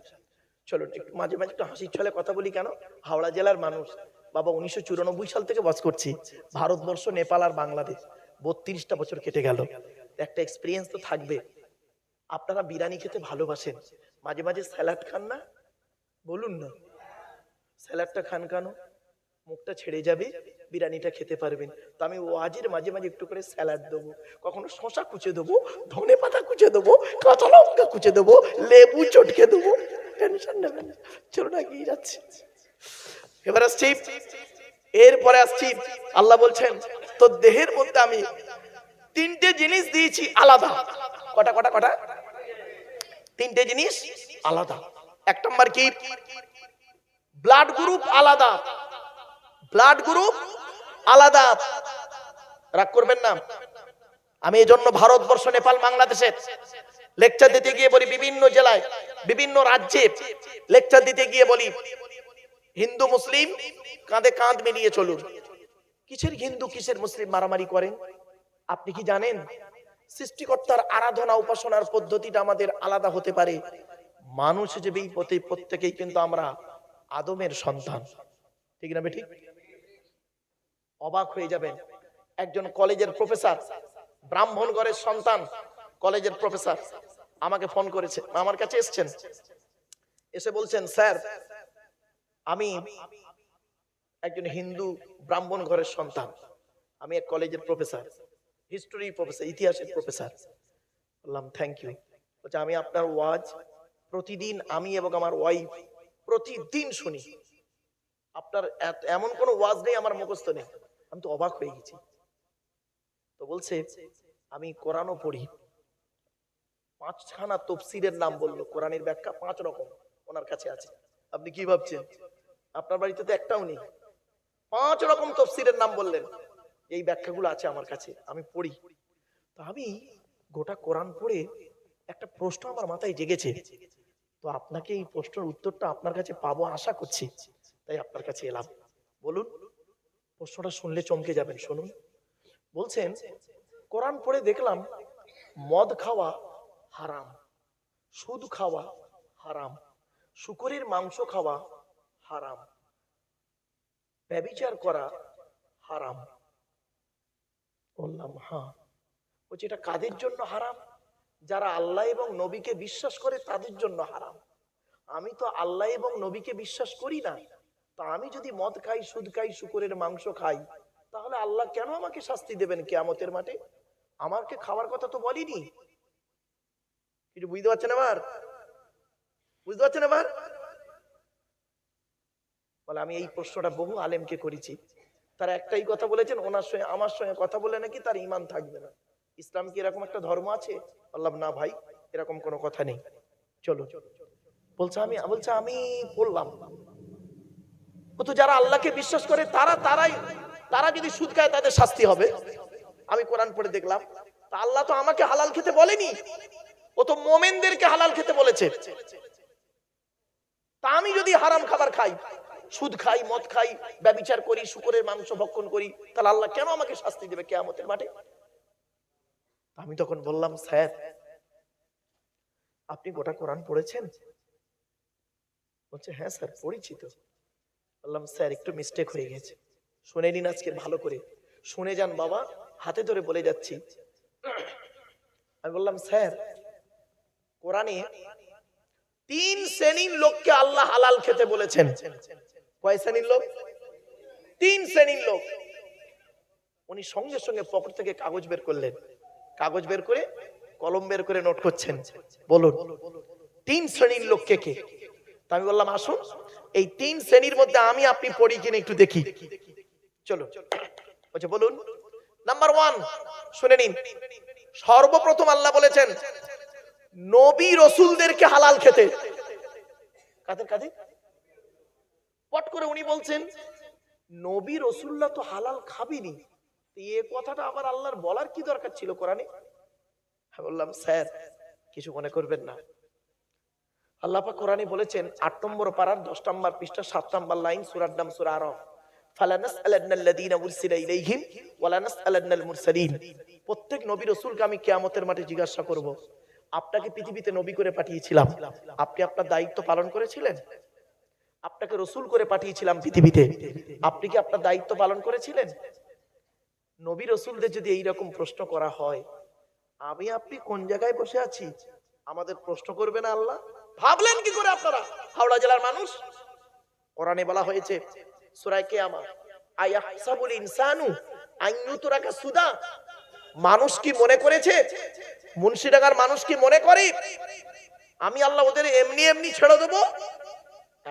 চলুন একটু মাঝে মাঝে একটু হাসির ছলে কথা বলি। কেন? হাওড়া জেলার মানুষ বাবা, 1994 সাল থেকে বাস করছি। ভারতবর্ষ, নেপাল আর বাংলাদেশ 32টা বছর কেটে গেল। একটা এক্সপিরিয়েন্স তো থাকবে। আপনারা বিরিয়ানি খেতে ভালোবাসেন, মাঝে মাঝে স্যালাড খান না? বলুন না, স্যালাডটা খান কেন? মুখটা ছেড়ে যাবে, বিরিয়ানিটা খেতে পারবেন। তো আমি ওয়াজের মাঝে মাঝে একটু করে স্যালাড দেবো, কখনো শসা কুচে দেবো, ধনে পাতা কুচে দেবো, কাঁচা লঙ্কা কুচে দেবো, লেবু চটকে দেবো। টেনশন নেবেন না, চলুন এগিয়ে যাচ্ছি। এবার আসছি, এরপরে আসছি, আল্লাহ বলছেন, তো দেহের মধ্যে আমি তিনটে জিনিস দিয়েছি আলাদা। কটা কটা কটা? তিনটে জিনিস আলাদা। এক নম্বর কি? ব্লাড গ্রুপ আলাদা, ব্লাড গ্রুপ আলাদা। রাগ করবেন না, আমি এই জন্য ভারতবর্ষ, নেপাল, বাংলাদেশে লেকচার দিতে গিয়ে বলি, বিভিন্ন জেলায়, বিভিন্ন রাজ্যে লেকচার দিতে গিয়ে বলি, হিন্দু মুসলিম কাঁধে কাঁধ মিলিয়ে চলুন। কিসের হিন্দু কিসের মুসলিম মারামারি করেন? আপনি কি জানেন সৃষ্টিকর্তার আরাধনা উপাসনার পদ্ধতিটা আমাদের আলাদা হতে পারে? মানুষ হিসেবে প্রত্যেকেই কিন্তু আমরা আদমের সন্তান, ঠিক না বেঠিক? অবাক হয়ে যাবেন, একজন কলেজের প্রফেসর, ব্রাহ্মণ ঘরের সন্তান, কলেজের প্রফেসর আমাকে ফোন করেছে, আমার কাছে এসেছেন, এসে বলছেন, স্যার আমি একজন হিন্দু ব্রাহ্মণ ঘরের সন্তান, আমি এক কলেজের প্রফেসর, হিস্টরি প্রফেসর, ইতিহাসের প্রফেসর। বললাম থ্যাংক ইউ। বলছে, আমি আপনার ওয়াজ প্রতিদিন, আমি এবং আমার ওয়াইফ প্রতিদিন শুনি, আপনার এমন কোন ওয়াজ নেই আমার মুখস্থ নেই। আমি তো অবাক হয়ে গেছি। তো বলছে, আমি কোরআনও পড়ি, 5খানা তাফসীরের নাম বললো, কোরআনের ব্যাখ্যা 5 রকম ওনার কাছে আছে। আপনি কি ভাবছেন আপনার বাড়িতে তো একটাও নেই? 5 রকম তাফসীরের নাম বললেন, এই ব্যাখ্যাগুলো আছে আমার কাছে, আমি পড়ি। তো আমি গোটা কোরআন পড়ে একটা প্রশ্ন আমার মাথায় জেগেছে, তো আপনাকে এই প্রশ্নের উত্তরটা আপনার কাছে পাবো আশা করছি, তাই আপনার কাছে এলাম। বলুন, প্রশ্নটা শুনলে চমকে যাবেন, শুনুন। বলছেন, কোরআন পড়ে দেখলাম মদ খাওয়া হারাম, সুদ খাওয়া হারাম, শূকরের মাংস খাওয়া হারাম, ব্যভিচার করা হারাম। বললাম হ্যাঁ। বলছে এটা কাদের জন্য হারাম? যারা আল্লাহ এবং নবীকে বিশ্বাস করে তাদের জন্য হারাম। আমি তো আল্লাহ এবং নবীকে বিশ্বাস করি না, তা আমি যদি মদ খাই, সুদ খাই, শূকরের মাংস খাই, তাহলে আল্লাহ কেন আমাকে শাস্তি দেবেন কিয়ামতের মাঠে? আমাকে খাওয়ার কথা তো বলিনি। কিছু বুঝতে পারছেন এবার? বুঝতে পারছেন এবার? বলে আমি এই প্রশ্নটা বহু আলেমকে করেছি, তারা একটাই কথা বলেছেন, ওনার সঙ্গে আমার সঙ্গে কথা বলে নাকি তার ঈমান থাকবে না। ইসলাম কি এরকম একটা ধর্ম আছে? বললাম না ভাই, এরকম কোনো কথা নেই। চলো। বলছে আমি বললাম, ও তো যারা আল্লাহকে বিশ্বাস করে তারা যদি সুদ খায় তাদের শাস্তি হবে। আমি কোরআন পড়ে দেখলাম, তা আল্লাহ তো আমাকে হালাল খেতে বলেনি, ও তো মুমিনদেরকে হালাল খেতে বলেছে। তা আমি যদি হারাম খাবার খাই, সুদ খাই, মদ খাই, ব্যভিচার করি, শূকরের মাংস ভক্ষণ করি, তাহলে আল্লাহ কেন আমাকে শাস্তি দেবে কিয়ামতের মাঠে? আমি তখন বললাম, স্যার আপনি গোটা কোরআন পড়েছেন? বলছে হ্যাঁ স্যার পড়েছি তো। বললাম স্যার একটু মিস্টেক হয়ে গেছে, শুনে নিন আজকে ভালো করে, শুনে যান বাবা, হাতে ধরে বলে যাচ্ছি। আমি বললাম স্যার, কোরআনে 3 শ্রেণীর লোককে আল্লাহ হালাল খেতে বলেছেন। কয় শ্রেণীর লোক? 3 শ্রেণীর লোক। উনি সঙ্গে সঙ্গে পকেট থেকে কাগজ বের করলেন, কাগজ বের করে কলম বের করে নোট করছেন। বলুন 3 শ্রেণীর লোক কে কে? আমি বললাম আসুন এই 3 শ্রেণীর মধ্যে আমি আপনি পড়ি কিনা একটু দেখি। চলো। বলছে বলুন। নাম্বার 1 শুনে নিন। সর্বপ্রথম আল্লাহ বলেছেন নবী রাসূলদেরকে হালাল খেতে। কাদের কাদের? পট করে উনি বলছেন নবী রাসূলরা তো হালাল খাবেনি, এই কথাটা আবার আল্লাহর বলার কি দরকার ছিল কোরআনে? আমি বললাম স্যার কিছু মনে করবেন না, আল্লাহ পাক কোরআনে বলেছেন 8 নম্বর পারার 10 নম্বর পৃষ্ঠা 7 নম্বর লাইন, সূরার নাম সূরা আরাফ, ফালানাসআলান্নাল্লাযীনা উরসিলা ইলাইহিম ওয়ালানাসআলান্নাল মুরসালিন। প্রত্যেক নবী রাসূলকে আমি কিয়ামতের মাঠে জিজ্ঞাসা করব, আপনাকে পৃথিবীতে নবী করে পাঠিয়েছিলাম, আপনি আপনার দায়িত্ব পালন করেছিলেন? আপনাকে রাসূল করে পাঠিয়েছিলাম পৃথিবীতে, আপনি কি আপনার দায়িত্ব পালন করেছিলেন? নবী রাসূলদের যদি এই রকম প্রশ্ন করা হয়, আমি আপনি কোন জায়গায় বসে আছি? আমাদের প্রশ্ন করবে না আল্লাহ? ভাবলেন কি করে আপনারা হাওড়া জেলার মানুষ? কোরআনে বলা হয়েছে সূরা কিয়ামা, আয়াহসাবুল ইনসানু আন ইউতরাকা সুদা। মানুষ কি মনে করেছে, মুন্সিডাঙ্গার মানুষ কি মনে করে আমি আল্লাহ ওদের এমনি এমনি ছেড়ে দেব?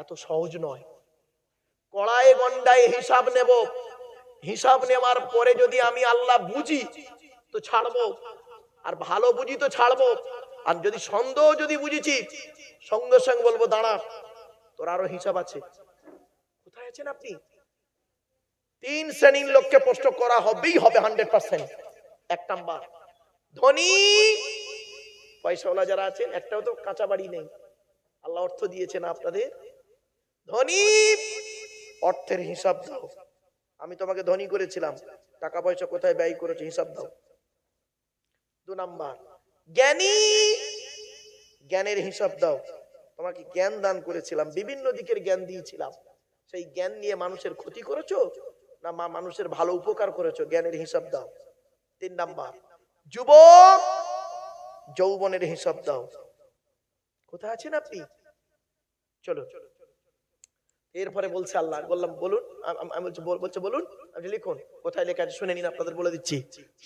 এত সহজ নয়। কড়ায় গন্ডায় হিসাব নেব, হিসাব নেওয়ার পরে যদি আমি আল্লাহ বুঝি তো ছাড়বো, আর ভালো বুঝি তো ছাড়বো, আর যদি সন্দেহ যদি বুঝেছি সঙ্গে সঙ্গে বলবো দাঁড়া তোর আরো হিসাব আছে। কোথায় আছেন আপনি? 3 শ্রেণীর লোককে প্রশ্ন করা হবেই হবে 100%। 1 নাম্বার ধনী, পয়সাওয়ালা যারা আছেন, একটাও তো কাঁচা বাড়ি নেই, আল্লাহ অর্থ দিয়েছেন আপনাদের, ধনী অর্থের হিসাব দাও, আমি তোমাকে ধনী করেছিলাম, টাকা পয়সা কোথায় ব্যয় করেছি হিসাব দাও। 2 নাম্বার জ্ঞানী, জ্ঞানের হিসাব দাও, তোমাকে জ্ঞান দান করেছিলাম, বিভিন্ন দিকের জ্ঞান দিয়েছিলাম, সেই জ্ঞান নিয়ে মানুষের ক্ষতি করেছো না মানুষের ভালো উপকার করেছো, জ্ঞানের হিসাব দাও। 3 নাম্বার যুবক, যৌবনের হিসাব দাও, কোথায় আছেন আপনি? চলো। এরপরে বলছে আল্লাহ, বললাম বলুন, আমি বলছে বলুন, আপনি লিখুন কোথায় লেখা আছে শুনে নিন, আপনাদের বলে দিচ্ছি।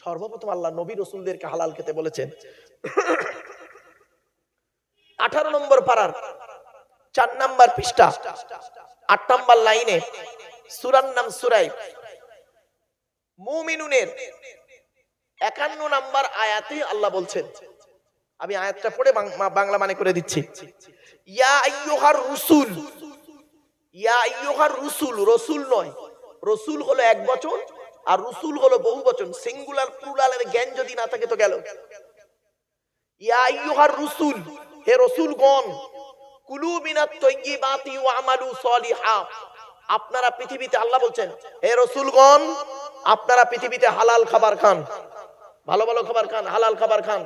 সর্বপ্রথম আল্লাহ নবী রাসূলদেরকে হালাল খেতে বলেছেন 18 নম্বর পারার 4 নম্বর পৃষ্ঠা 8 নম্বর লাইনে, সূরার নাম সূরা মুমিনুনের 51 নম্বর আয়াতে আল্লাহ বলছেন আমি আয়াতটা পড়ে বাংলা মানে করে দিচ্ছি। ইয়া আইয়ুহার রুসুল, ইয়া আইয়ুহার রুসুল, রসুল নয়, রসুল হলো এক বচন আর রুসুল হলো বহু বচন। সিঙ্গুলার প্লুরালের জ্ঞান যদি না থাকে তো গেল। ইয়া আইয়ুহার রুসুল, হে রসুলগণ, কুলু মিনাত তাইয়্যিবাতি ওয়া আমালু সলিহা, আপনারা পৃথিবীতে, আল্লাহ বলছেন হে রসুলগণ আপনারা পৃথিবীতে হালাল খাবার খান, ভালো ভালো খাবার খান, হালাল খাবার খান,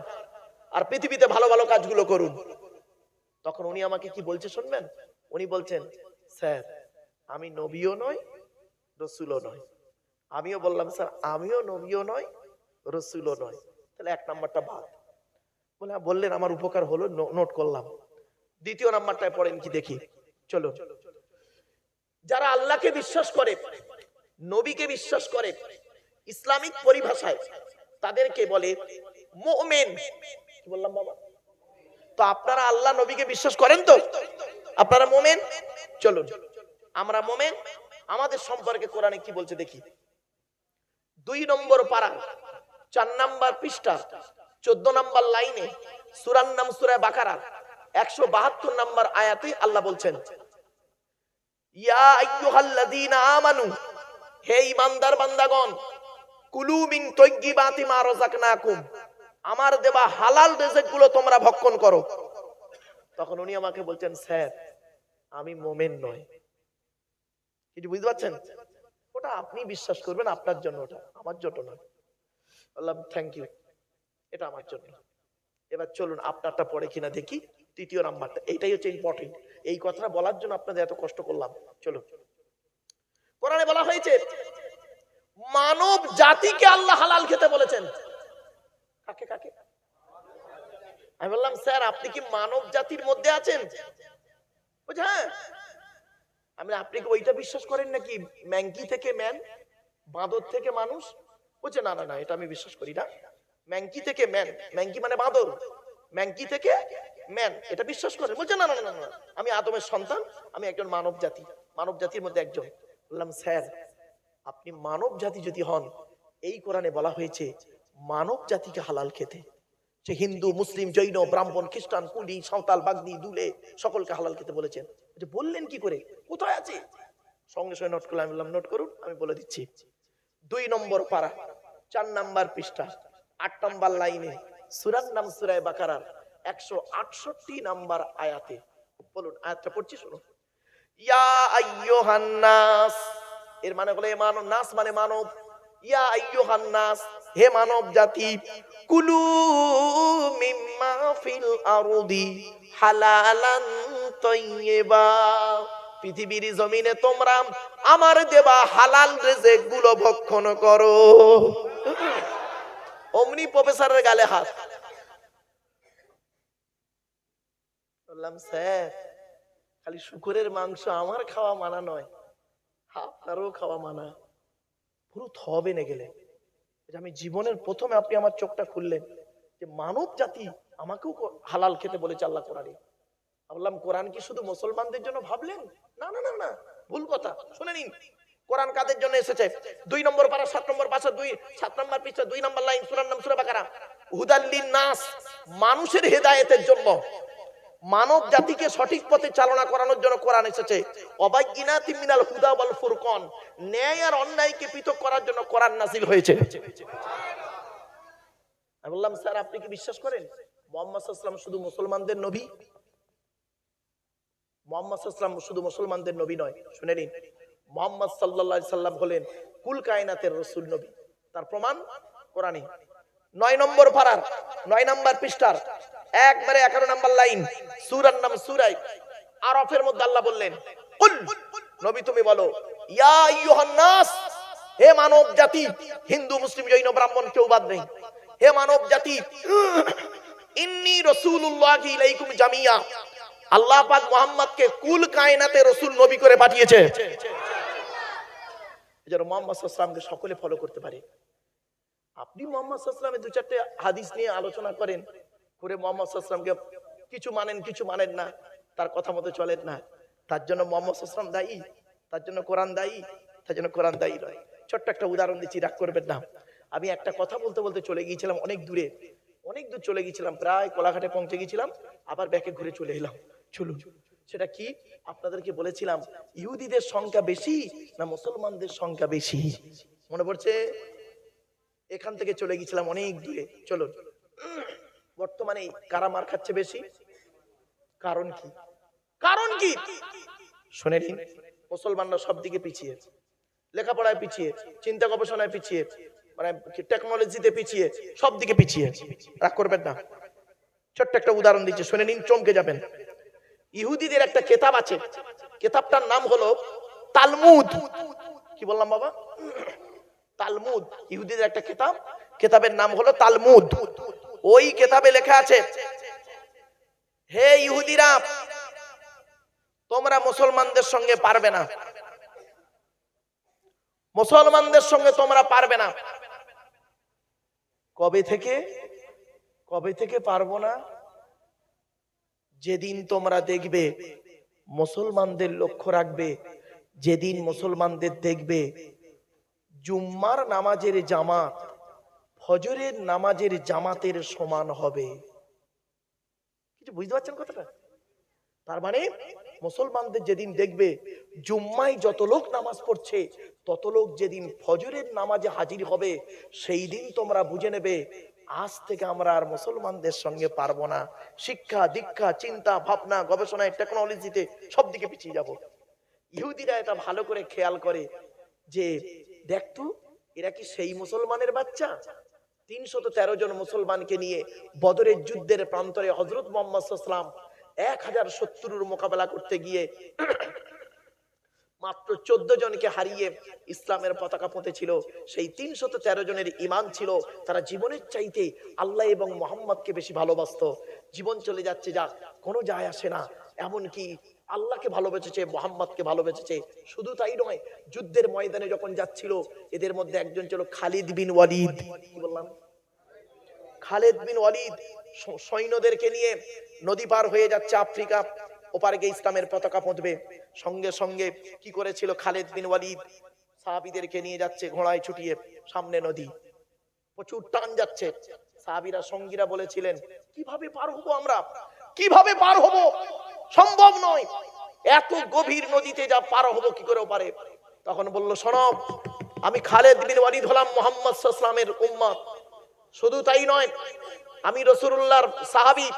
আর পৃথিবীতে ভালো ভালো কাজগুলো করুন। তখন উনি আমাকে কি বলছে শুনবেন? উনি বলছেন, স্যার আমি নবীও নই রসুলও নয়। আমিও বললাম, স্যার আমিও নবীও নয় রসুলও নয়, তাহলে এক নাম্বারটা বাদ। বলে বললেন, আমার উপকার হলো, নোট করলাম। দ্বিতীয় নাম্বারটায় পড়েন কি দেখি, চলো। যারা আল্লাহকে বিশ্বাস করে, নবীকে বিশ্বাস করে, ইসলামিক পরিভাষায় তাদেরকে বলে মুমিন। কি বললাম বাবা? তো আপনারা আল্লাহ নবীকে বিশ্বাস করেন তো? আপনারা মুমিন? চলুন আমরা মুমিন। আমাদের সম্পর্কে কোরআনে কি বলছে দেখি। 2 নম্বর পারা 4 নম্বর পৃষ্ঠা 14 নম্বর লাইনে সূরার নাম সূরা বাকারা 172 নম্বর আয়াতে আল্লাহ বলছেন, ইয়া আইয়ুহাল্লাযীনা আমানু, হে ঈমানদার বান্দাগণ, কুলু মিন তাইয়্যিবাতি মা রাযাকনাকুম, আমার দেওয়া হালাল রিজিকগুলো তোমরা ভক্ষণ করো। তখন উনি আমাকে বলছেন, স্যার আমি মুমিন নই। কি বুঝতে পারছেন? ওটা আপনি বিশ্বাস করবেন, আপনার জন্য, ওটা আমার জন্য নয়। বললাম থ্যাংক ইউ, এটা আমার জন্য। এবার চলুন আপনারটা পড়ে কিনা দেখি। তৃতীয় নাম্বারটা, এইটাই হচ্ছে ইম্পর্টেন্ট। এই কথাটা বলার জন্য আপনাদের এত কষ্ট করলাম। চলুন, কোরআনে বলা হয়েছে মানব জাতিকে আল্লাহ হালাল খেতে বলেছেন। কাকে কাকে? আমি বললাম, স্যার আপনি কি মানব জাতির মধ্যে আছেন? বুঝা, আমি, আপনি কি ওইটা বিশ্বাস করেন নাকি ম্যাঙ্কি থেকে ম্যান, বাঁদর থেকে মানুষ? বলছে না না না, এটা আমি বিশ্বাস করি না। ম্যাঙ্কি থেকে ম্যান, ম্যাঙ্কি মানে বাঁদর, ম্যাঙ্কি থেকে ম্যান, এটা বিশ্বাস করেন? বলছে না না না না, আমি আদমের সন্তান, আমি একজন মানব জাতি, মানব জাতির মধ্যে একজন। বললাম, স্যার আপনি মানব জাতি যদি হন, এই কোরআনে বলা হয়েছে মানব জাতিকে হালাল খেতে, যে হিন্দু, মুসলিম, জৈন, ব্রাহ্মণ, খ্রিস্টান, কুলি, সাঁওতাল, বাগদি, দুলে সকলকে হালাল খেতে বলেছেন। বললেন কি করে, কোথায় আছে? সঙ্গে সঙ্গে নোট করলাম। আমি বললাম নোট করুন, আমি বলে দিচ্ছি। 2 নম্বর পারা 4 নম্বর পৃষ্ঠা 8 নম্বর লাইনে সূরার নাম সূরা বাকারার 168 নম্বর আয়াতে। বলুন আয়াতটা পড়ছি, শুনুন। ইয়া আইয়ুহান নাস, এর মানে হলো মানব, নাস মানে মানব। ইয়া আইয়ুহান নাস, হে মানব জাতি, কুলু মিম্মা ফিল আরদি হালালান তাইয়্যিবা, পৃথিবীর জমিনে তোমরা আমার দেওয়া হালাল রিজিক গুলো ভক্ষণ করো। অমনি প্রফেসরের গালে হাত। বললাম, স্যার খালি শুকরের মাংস আমার খাওয়া মানা নয়, আপনারও খাওয়া মানা। পুরো থবে নে গেলে। আমি জীবনের প্রথমে আপনি আমার চোখটা খুললেন যে মানব জাতি আমাকেও হালাল খেতে বলেছে আল্লাহ কোরআনে। বললাম, কোরআন কি শুধু মুসলমানদের জন্য ভাবলেন? না না না না, ভুল কথা। শুনে নিন, কোরআন কাদের জন্য এসেছে। 2 নম্বর পারা 7 নম্বর পাশা 7 নম্বর পৃষ্ঠা 2 নম্বর লাইন সূরার নাম সূরা বাকারা, হুদাল লিন-নাস, মানুষের হেদায়েতের জন্য, মানব জাতিকে সঠিক পথে চালনা করানোর জন্য কোরআন এসেছে। অবায়্যিনাতিন মিনাল হুদা ওয়াল ফুরকান, ন্যায় আর অন্যায়কে পৃথক করার জন্য কোরআন নাযিল হয়েছে। আমি বললাম, স্যার আপনি কি বিশ্বাস করেন মুহাম্মদ সাল্লাল্লাহু আলাইহি ওয়াসাল্লাম শুধু মুসলমানদের নবী? মুহাম্মদ সাল্লাল্লাহু আলাইহি ওয়াসাল্লাম শুধু মুসলমানদের নবী নয়, শুনে নিন, মুহাম্মদ সাল্লাল্লাহু আলাইহি ওয়াসাল্লাম হলেন কুল কায়নাতের রাসূল নবী। তার প্রমাণ কোরআনে। 9 নম্বর পারার 9 নম্বর পৃষ্ঠার একবারে 11 নম্বর লাইন সূরার নাম সূরা আরাফের মধ্যে আল্লাহ বললেন, কুল, নবী তুমি বলো, ইয়া আইয়ুহান নাস, হে মানব জাতি, হিন্দু, মুসলিম, জৈন, ব্রাহ্মণ কেউ বাদ নেই, হে মানব জাতি, ইন্নী রাসূলুল্লাহি ইলাইকুম জামিয়া, আল্লাহ পাক মুহাম্মদকে কুল কায়নাতে রাসূল নবী করে পাঠিয়েছে। এজন্য মুহাম্মদ সাল্লাল্লাহু আলাইহি ওয়াসাল্লামকে সকলে ফলো করতে পারে। আপনি মুহাম্মদ সাল্লাল্লাহু আলাইহি ওয়াসাল্লামের 2-4টা হাদিস নিয়ে আলোচনা করেন, করে মুহাম্মদ সাল্লাল্লাহু আলাইহি ওয়াসাল্লামকে কিছু মানেন কিছু মানেন না, তার কথা মতো চলেন না, তার জন্য মুহাম্মদ সাল্লাল্লাহু আলাইহি ওয়াসাল্লাম দায়ী, তার জন্য কোরআন দায়ী, তার জন্য কোরআন দায়ী নয়। ছোট্ট একটা উদাহরণ দিচ্ছি, রাগ করবেন না। আমি একটা কথা বলতে বলতে চলে গিয়েছিলাম অনেক দূরে। অনেক দূর চলে গেছিলাম, প্রায় কোলাঘাটে পৌঁছে গেছিলাম, আবার ব্যাকে ঘুরে চলে এলাম। চলুন, সেটা কি আপনাদেরকে বলেছিলাম, ইহুদিদের সংখ্যা বেশি না মুসলমানদের সংখ্যা বেশি? মনে পড়ছে? এখান থেকে চলে গেছিলাম অনেক দূরে। চলুন, বর্তমানে কারা মার খাচ্ছে বেশি? কারণ কি? কারণ কি শুনে নিন। মুসলমানরা সব দিকে পিছিয়ে, লেখাপড়ায় পিছিয়ে, চিন্তা গবেষণায় পিছিয়ে, মানে টেকনোলজিতে পিছিয়ে, সব দিকে পিছিয়ে। রাগ করবেন না, ছোট্ট একটা উদাহরণ দিচ্ছি, শুনে নিন, চমকে যাবেন। ইহুদিদের একটা কিতাব আছে, কিতাবটার নাম হলো তালমুদ। কি বললাম বাবা? তালমুদ। ইহুদিদের একটা কিতাব, কিতাবের নাম হলো তালমুদ। ওই কিতাবে লেখা আছে, হে ইহুদিরা, তোমরা মুসলমানদের সঙ্গে পারবে না, মুসলমানদের সঙ্গে তোমরা পারবে না। কবে থেকে? কবে থেকে পারবো না? যেদিন তোমরা দেখবে, মুসলমানদের লক্ষ্য রাখবে, যেদিন মুসলমানদের দেখবে জুম্মার নামাজের জামাত ফজরের নামাজের জামাতের সমান হবে। কিছু বুঝতে পারছেন কথাটা? তার মানে মুসলমানদের যেদিন দেখবে জুম্মায় যত লোক নামাজ পড়ছে, তত লোক যেদিন ফজরের নামাজে হাজির হবে, সেই দিন তোমরা বুঝে নেবে আজ থেকে আমরা আর মুসলমানদের সঙ্গে পারবো না। শিক্ষা দীক্ষা, চিন্তা ভাবনা, গবেষণায়, টেকনোলজিতে সব দিকে পিছিয়ে যাব। ইহুদিরা এটা ভালো করে খেয়াল করে যে দেখতো এরা কি সেই মুসলমানের বাচ্চা? 313 জন মুসলমানকে নিয়ে বদরের যুদ্ধের প্রান্তরে হযরত মুহাম্মদ সাল্লাল্লাহু আলাইহি ওয়াসাল্লাম 1000 শত্রুর মোকাবেলা করতে গিয়ে মাত্র 14 জনকে হারিয়ে ইসলামের পতাকা পুঁতেছিল। সেই 313 জনের ঈমান ছিল, তারা জীবনের চাইতে আল্লাহ এবং মুহাম্মদকে বেশি ভালোবাসতো। জীবন চলে যাচ্ছে, যাক, কোনো যায় আসে না, এমনকি আল্লাহকে ভালোবেসেছে, মুহাম্মদকে ভালোবেসেছে। শুধু তাই নয়, যুদ্ধের ময়দানে যখন যাচ্ছিল, এদের মধ্যে একজন ছিল খালিদ বিন ওয়ালিদ। কি বললাম? খালিদ বিন ওয়ালিদ সৈন্যদেরকে নিয়ে নদী পার হয়ে যাচ্ছে, আফ্রিকা ওপারে গিয়ে ইসলামের পতাকা পুঁতবে। সঙ্গে সঙ্গে কি করেছিল খালিদ বিন ওয়ালিদ? সাহাবীদেরকে নিয়ে যাচ্ছে ঘোড়ায় ছুটিয়ে, সামনে নদী, প্রচুর টান যাচ্ছে। সাহাবীরা, সঙ্গীরা বলেছিলেন, কিভাবে পার হবো আমরা? কিভাবে পার হবো? সম্ভব নয়, এত গভীর নদীতে যা পার হবো কি করে পারে? তখন বলল, শোনো, আমি খালিদ বিন ওয়ালিদ হলাম মুহাম্মদ সাল্লাল্লাহু আলাইহি ওয়াসাল্লামের উম্মত। শুধু তাই নয়, আমি রাসূলুল্লাহর সাহাবী।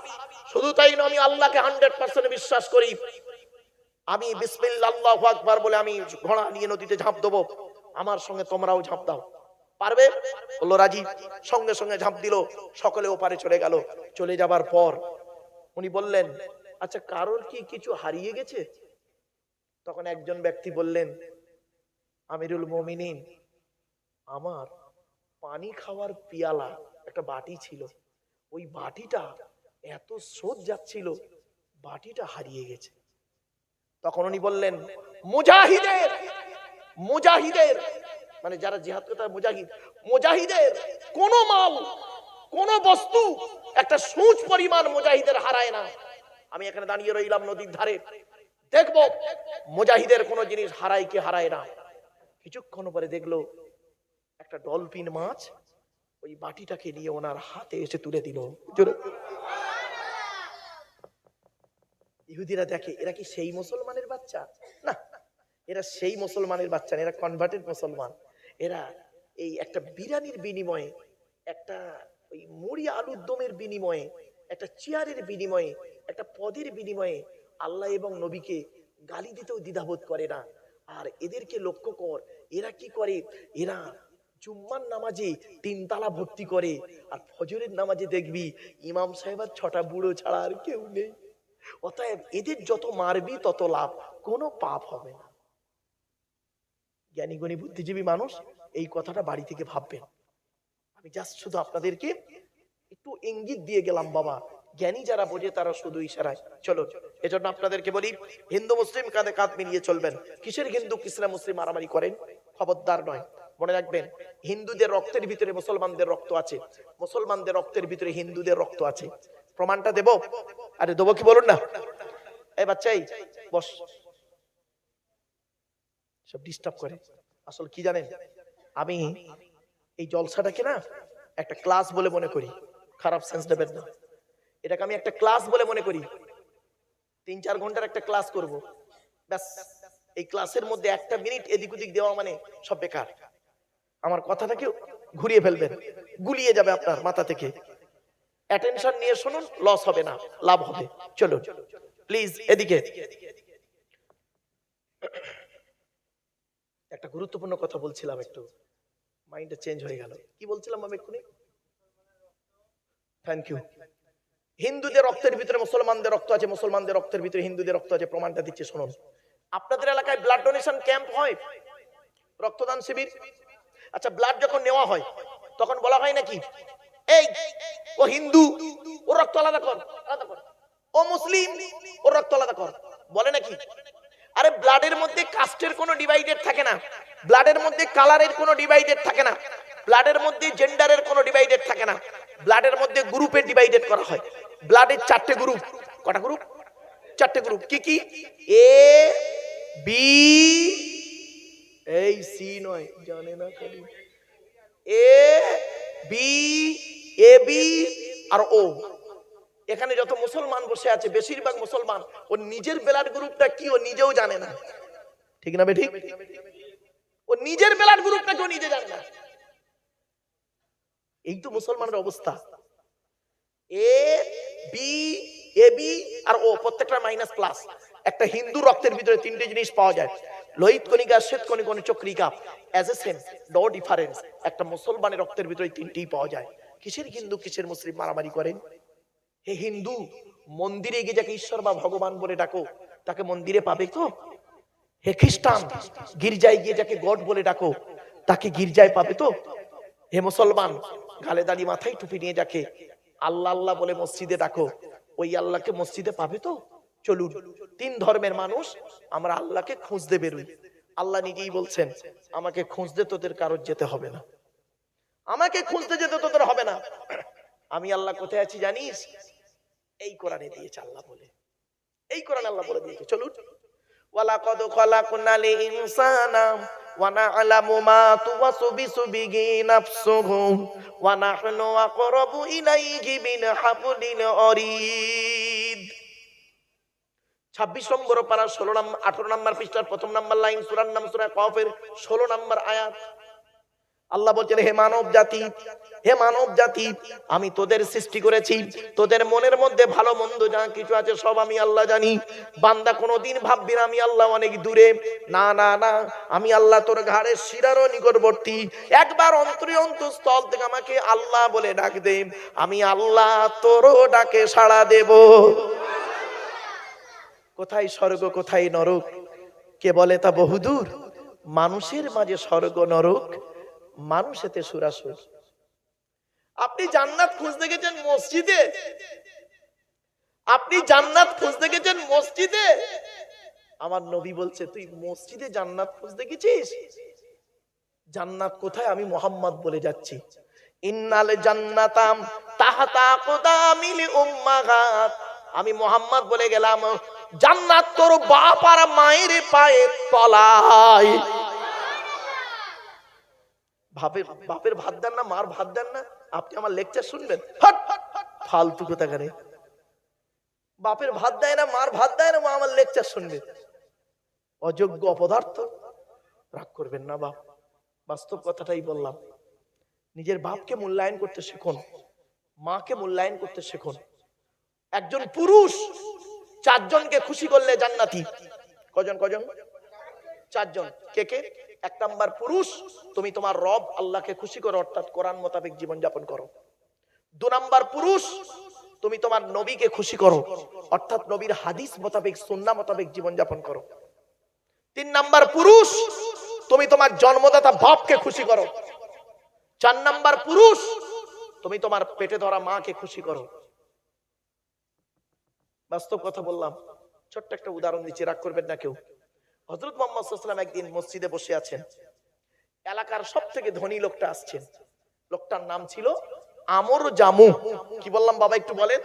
শুধু তাই নয়, আমি আল্লাহকে 100% বিশ্বাস করি। আমি বিসমিল্লাহ আল্লাহু আকবার বলে আমি ঘোড়া নিয়ে নদীতে ঝাঁপ দেবো, আমার সঙ্গে তোমরাও ঝাঁপ দাও। পারবে? বললো রাজি। সঙ্গে সঙ্গে ঝাঁপ দিল, সকলে ওপারে চলে গেল। চলে যাবার পর উনি বললেন, আচ্ছা, কারোর কি কিছু হারিয়ে গেছে? তখন একজন ব্যক্তি বললেন, আমিরুল মুমিনিন, আমার পানি খাওয়ার পিয়ালা, একটা বাটি ছিল, ওই বাটিটা এত স্রোত যাচ্ছিল, বাটিটা হারিয়ে গেছে। তখন উনি বললেন, মুজাহিদের, মুজাহিদের মানে যারা জিহাদ করে তারা মুজাহিদ, মুজাহিদের কোন মাল, কোন বস্তু একটা সূচ পরিমাণ মুজাহিদের হারায় না। আমি এখানে দাঁড়িয়ে রইলাম নদীর ধারে, দেখবো মুজাহিদের কোন জিনিস হারায় কি হারায় না। কিছুক্ষণ পরে দেখলো একটা ডলফিন মাছ ওই বাটিটাকে নিয়ে ওনার হাতে এসে তুলে দিল। ইহুদিরা দেখে, এরা কি সেই মুসলমানের বাচ্চা? না, এরা সেই মুসলমানের বাচ্চা না, এরা কনভার্টেড মুসলমান। এরা এই একটা বিরিয়ানির বিনিময়ে, একটা ওই মুড়ি আলুর দমের বিনিময়ে, একটা চেয়ারের বিনিময়ে, একটা পদের বিনিময়ে আল্লাহ এবং নবীকে গালি দিতেও দ্বিধাবোধ করে না। আর এদেরকে লক্ষ্য কর, এরা কি করে? এরা জুম্মার নামাজে 3 তালা ভর্তি করে, আর ফজরের নামাজে দেখবি ইমাম সাহেব আর 6টা বুড়ো ছাড়া আর কেউ নেই। অতএব এদের যত মারবি তত লাভ, কোনো পাপ হবে না। জ্ঞানী গুণী বুদ্ধিজীবী মানুষ এই কথাটা বাড়ি থেকে ভাববেন। আমি জাস্ট শুধু আপনাদেরকে একটু ইঙ্গিত দিয়ে গেলাম বাবা। জ্ঞানী যারা বোঝে তারা শুধু ইশারায়। চলো, এজন্য আপনাদেরকে বলি, হিন্দু মুসলিম কাঁধে কাঁধ মিলিয়ে চলবেন। কিসের হিন্দু কিসরা মুসলিম মারামারি করেন? খবরদার নয়। মনে রাখবেন, হিন্দুদের রক্তের ভিতরে মুসলমানদের রক্ত আছে, মুসলমানদের রক্তের ভিতরে হিন্দুদের রক্ত আছে। প্রমাণটা দেব? আরে দেবো কি বলুন না? এই বাচ্চাই বস, সব ডিস্টার্ব করে। আসলে কি জানেন, আমি এই জলসাটাকে না একটা ক্লাস বলে মনে করি। খারাপ সেন্স নেবেন না, এটাকে আমি একটা ক্লাস বলে মনে করি। 3-4 ঘন্টার একটা ক্লাস করব, ব্যাস এই ক্লাসের মধ্যে একটা মিনিট এদিক ওদিক দেওয়া মানে সব বেকার। আমার কথাটাকে ঘুরিয়ে ফেলবেন, গুলিয়ে যাবে আপনার মাথা থেকে। অ্যাটেনশন নিয়ে শুনুন, লস হবে না, লাভ হবে। চলুন প্লিজ এদিকে। একটা গুরুত্বপূর্ণ কথা বলছিলাম, একটু মাইন্ডটা চেঞ্জ হয়ে গেল। কি বলছিলাম আমি এক্ষুনি? Thank you. হিন্দুদের রক্তের ভিতরে মুসলমানদের রক্ত আছে, মুসলমানদের রক্তের ভিতরে হিন্দুদের রক্ত আছে। প্রমাণটা দিচ্ছি শুনুন। আপনাদের এলাকায় ব্লাড ডোনেশন ক্যাম্প হয়, রক্তদান শিবির। আচ্ছা, ব্লাড যখন নেওয়া হয় তখন বলা হয় নাকি এই ও হিন্দু, ও রক্ত আলাদা কর, আলাদা কর, ও মুসলিম, ও রক্ত আলাদা কর, বলে নাকি? আরে ব্লাডের মধ্যে কাস্টের কোনো ডিভাইডেড থাকে না, ব্লাডের মধ্যে কালারের কোনো ডিভাইডেড থাকে না, ব্লাডের মধ্যে জেন্ডারের কোনো ডিভাইডেড থাকে না, ব্লাডের মধ্যে গ্রুপে ডিভাইডেড করা হয়। ব্লাডের 4টে গ্রুপ। কটা গ্রুপ? 4টে গ্রুপ। কি কি? এ বি, এই সি নয়, জানে না খালি এ বি, এ বি আর ও। এখানে যত মুসলমান বসে আছে বেশিরভাগ মুসলমান ও নিজের ব্লাড গ্রুপটা কি ও নিজেও জানে না। ঠিক না বেঠিক? ও নিজের ব্লাড গ্রুপটা কেউ নিজে জানে না। এই তো মুসলমানের অবস্থা। এ বি, এ বি আর ও, প্রত্যেকটা মাইনাস প্লাস। একটা হিন্দু রক্তের ভিতরে 3টে জিনিস পাওয়া যায়, লোহিত কণিকা, শ্বেত কণিকা, চক্রিকা। As a same, no difference. একটা মুসলমানের রক্তের ভিতরে 3টেই পাওয়া যায়। কিসের হিন্দু কিসের মুসলিম মারামারি করেন? হে হিন্দু, মন্দিরে গিয়ে যাকে ঈশ্বর বা ভগবান বলে ডাকো তাকে মন্দিরে পাবে তো? হে খ্রিস্টান, গির্জায় গিয়ে যাকে গড বলে ডাকো তাকে গির্জায় পাবে তো? হে মুসলমান, গালে দাড়ি মাথায় টুপি নিয়ে যাকে আল্লাহ আল্লাহ বলে মসজিদে ডাকো, ওই আল্লাহকে মসজিদে পাবে তো? চলুন, 3 ধর্মের মানুষ আমরা আল্লাহকে খুঁজতে বেরোই। আল্লাহ নিজেই বলছেন, আমাকে খুঁজতে তোদের কারোর যেতে হবে না, আমাকে খুঁজতে যেতে তোদের হবে না। আমি আল্লাহ কোথায় আছি জানিস? এই কোরআনে দিয়েছে আল্লাহ বলে, এই কোরআন আল্লাহ বলে দিয়েছে। চলুন, ওয়ালাকাদ খালাকনাল ইনসানা ওয়া না'লামু মা তুওয়াসবিসু বিহি নাফসুহু ওয়া নাহনু আকরাবু ইলাইহি মিন হাবলিল ওয়ারিদ। 26 নম্বর পারা 18 নম্বর পৃষ্ঠার 1 নম্বর লাইন, সূরার নাম সূরা কফের 16 নম্বর আয়াত। আল্লাহ বলছেন, হে মানব জাতি, হে মানব জাতি, আমি তোদের সৃষ্টি করেছি, তোদের মনের মধ্যে ভালো মন্দ যা কিছু আছে সব আমি আল্লাহ জানি। বান্দা কোনোদিন ভাববি না আমি আল্লাহ অনেক দূরে, না না না, আমি আল্লাহ তোর ঘাড়ের শিরারও নিকটবর্তী। একবার অন্তরস্থল থেকে আমাকে আল্লাহ বলে ডাক দে, আমি আল্লাহ তোরও ডাকে সাড়া দেব। কোথায় স্বর্গ কোথায় নরক কে বলে তা বহুদূর, মানুষের মাঝে স্বর্গ নরক, মানুষেতে সুরাসুর। আপনি জান্নাত খুঁজতে গেছেন মসজিদে, আপনি জান্নাত খুঁজতে গেছেন মসজিদে। আমার নবী বলছে, তুই মসজিদে জান্নাত খুঁজতে গেছিস? জান্নাত কোথায়? আমি মুহাম্মদ বলে যাচ্ছি, ইন্নাল জান্নাতাম তাহতা আকদামিল উম্মাহাত। আমি মুহাম্মদ বলে গেলাম, জান্নাত তোর বাপ আর মায়ের পায়ের তলায়। বাপের ভাত দেন না, মার ভাত দেন না, আপনি আমার লেকচার শুনবেন? ফালতু কথা করে। বাপের ভাত দেয় না, মার ভাত দেয় না, মা আমার লেকচার শুনবে? অযোগ্য অপদার্থ। রাগ করবেন না বাপ, বাস্তব কথাটাই বললাম। নিজের বাপকে মূল্যায়ন করতে শিখুন, মাকে মূল্যায়ন করতে শিখুন। একজন পুরুষ 4 জনকে খুশি করলে জান্নাতি। কজন? 4 জন। কে কে? 1 নাম্বার পুরুষ, তুমি তোমার রব আল্লাহকে খুশি করো, অর্থাৎ কোরআন মোতাবেক জীবন যাপন করো। 2 নাম্বার পুরুষ, তুমি তোমার নবীকে খুশি করো, অর্থাৎ নবীর হাদিস মোতাবেক সুন্নাহ মোতাবেক জীবন যাপন করো। 3 নাম্বার পুরুষ, তুমি তোমার জন্মদাতা বাপকে খুশি করো। 4 নাম্বার পুরুষ, তুমি তোমার পেটে ধরা মাকে খুশি করো। বাস্তব কথা বললাম, ছোট্ট একটা উদাহরণ দিচ্ছি, রাগ করবেন না কেউ। হযরত মুহাম্মদ সাল্লাল্লাহু আলাইহি ওয়াসাল্লাম একদিন মসজিদে বসে আছেন, এলাকার সবথেকে ধনী লোকটা আসছেন। লোকটার নাম ছিল আমর জামু। কি বললাম বাবা একটু বলেন?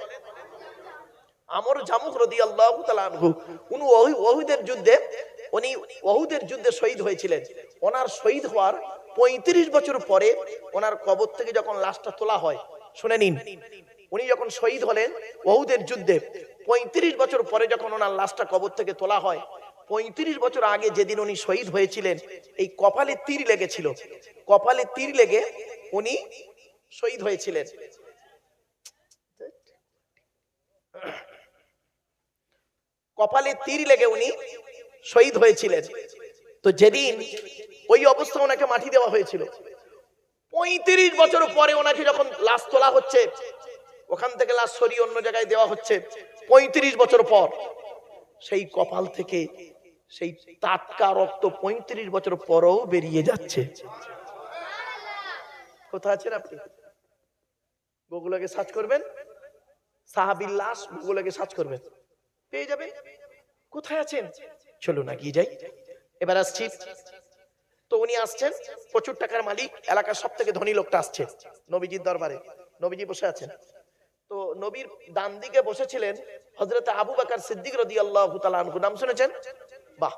আমর জামু রাদিয়াল্লাহু তাআলা আনহু। উনি ওহুদের যুদ্ধে শহীদ হয়েছিলেন। ওনার শহীদ হওয়ার 35 বছর পরে ওনার কবর থেকে যখন লাশটা তোলা হয়, শুনে নিন, উনি যখন শহীদ হলেন ওহুদের যুদ্ধে, 35 বছর পরে যখন ওনার লাশটা কবর থেকে তোলা হয়, 35 বছর আগে যেদিন উনি শহীদ হয়েছিলেন, এই কপালে তীর লেগেছিল, কপালে তীর লেগে উনি শহীদ হয়েছিলেন। কপালে তীর লেগে উনি শহীদ হয়েছিলেন। তো যেদিন ওই অবস্থা ওনাকে মাটি দেওয়া হয়েছিল, 35 বছর পরে ওনাকে যখন লাশ তোলা হচ্ছে, ওখান থেকে লাশ সরিয়ে অন্য জায়গায় দেওয়া হচ্ছে, 35 বছর পর সেই কপাল থেকে সেই টাটকা রক্ত 35 বছর পরেও বেরিয়ে যাচ্ছে। কোথায় আছেন আপনি? গুগলে সার্চ করবেন, সাহাবীর লাশ, গুগলে সার্চ করবেন, পেয়ে যাবেন। কোথায় আছেন? চলুন না গিয়ে যাই। এবার আসছি। তো উনি আসছেন, প্রচুর টাকার মালিক, এলাকার সব থেকে ধনী লোকটা আসছে নবীজির দরবারে। নবীজি বসে আছেন। তো নবীর ডান দিকে বসেছিলেন হযরত আবু বকর সিদ্দিক রাদিয়াল্লাহু তাআলা আনহু। নাম শুনেছেন? বাহ।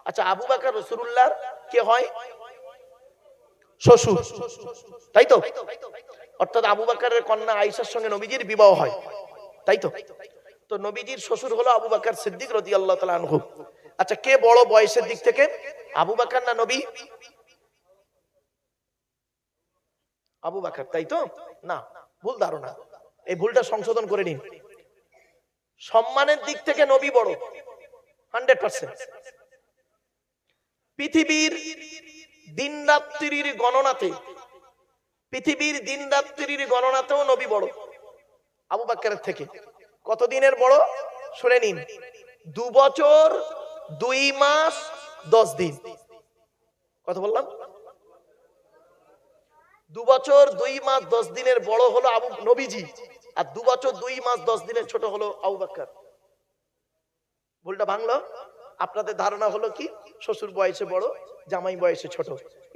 আচ্ছা, আবু বকর রাসূলুল্লাহর কে হয়? শ্বশুর, তাই তো? অর্থাৎ আবু বকরের কন্যা আয়েশার সঙ্গে নবীজির বিবাহ হয়, তাই তো? তো নবীজির শ্বশুর হলো আবু বকর সিদ্দিক রাদিয়াল্লাহু তাআলা আনহু। আচ্ছা, কে বড় বয়সের দিক থেকে, আবু বকর না নবী? আবু বকর, তাই তো? না, ভুল ধারণা, এই ভুলটা সংশোধন করে নিন। সম্মানের দিক থেকে নবী বড় 100%। পৃথিবীর দিন রাত্রির গণনাতে, পৃথিবীর দিন রাত্রির গণনাতেও নবী বড় আবু বকরের থেকে। কত দিনের বড় শুনে নিন, 2 বছর 2 মাস 10 দিন। কত বললাম? 2 বছর 2 মাস 10 দিনের বড় হলো আবু নবীজি, আর 2 বছর 2 মাস 10 দিনের ছোট হলো আবু বকর। ভুলটা ভাঙলো। আপনাদের ধারণা হলো কি, শ্বশুর বয়সে বড়, জামাই বয়সে ছোট।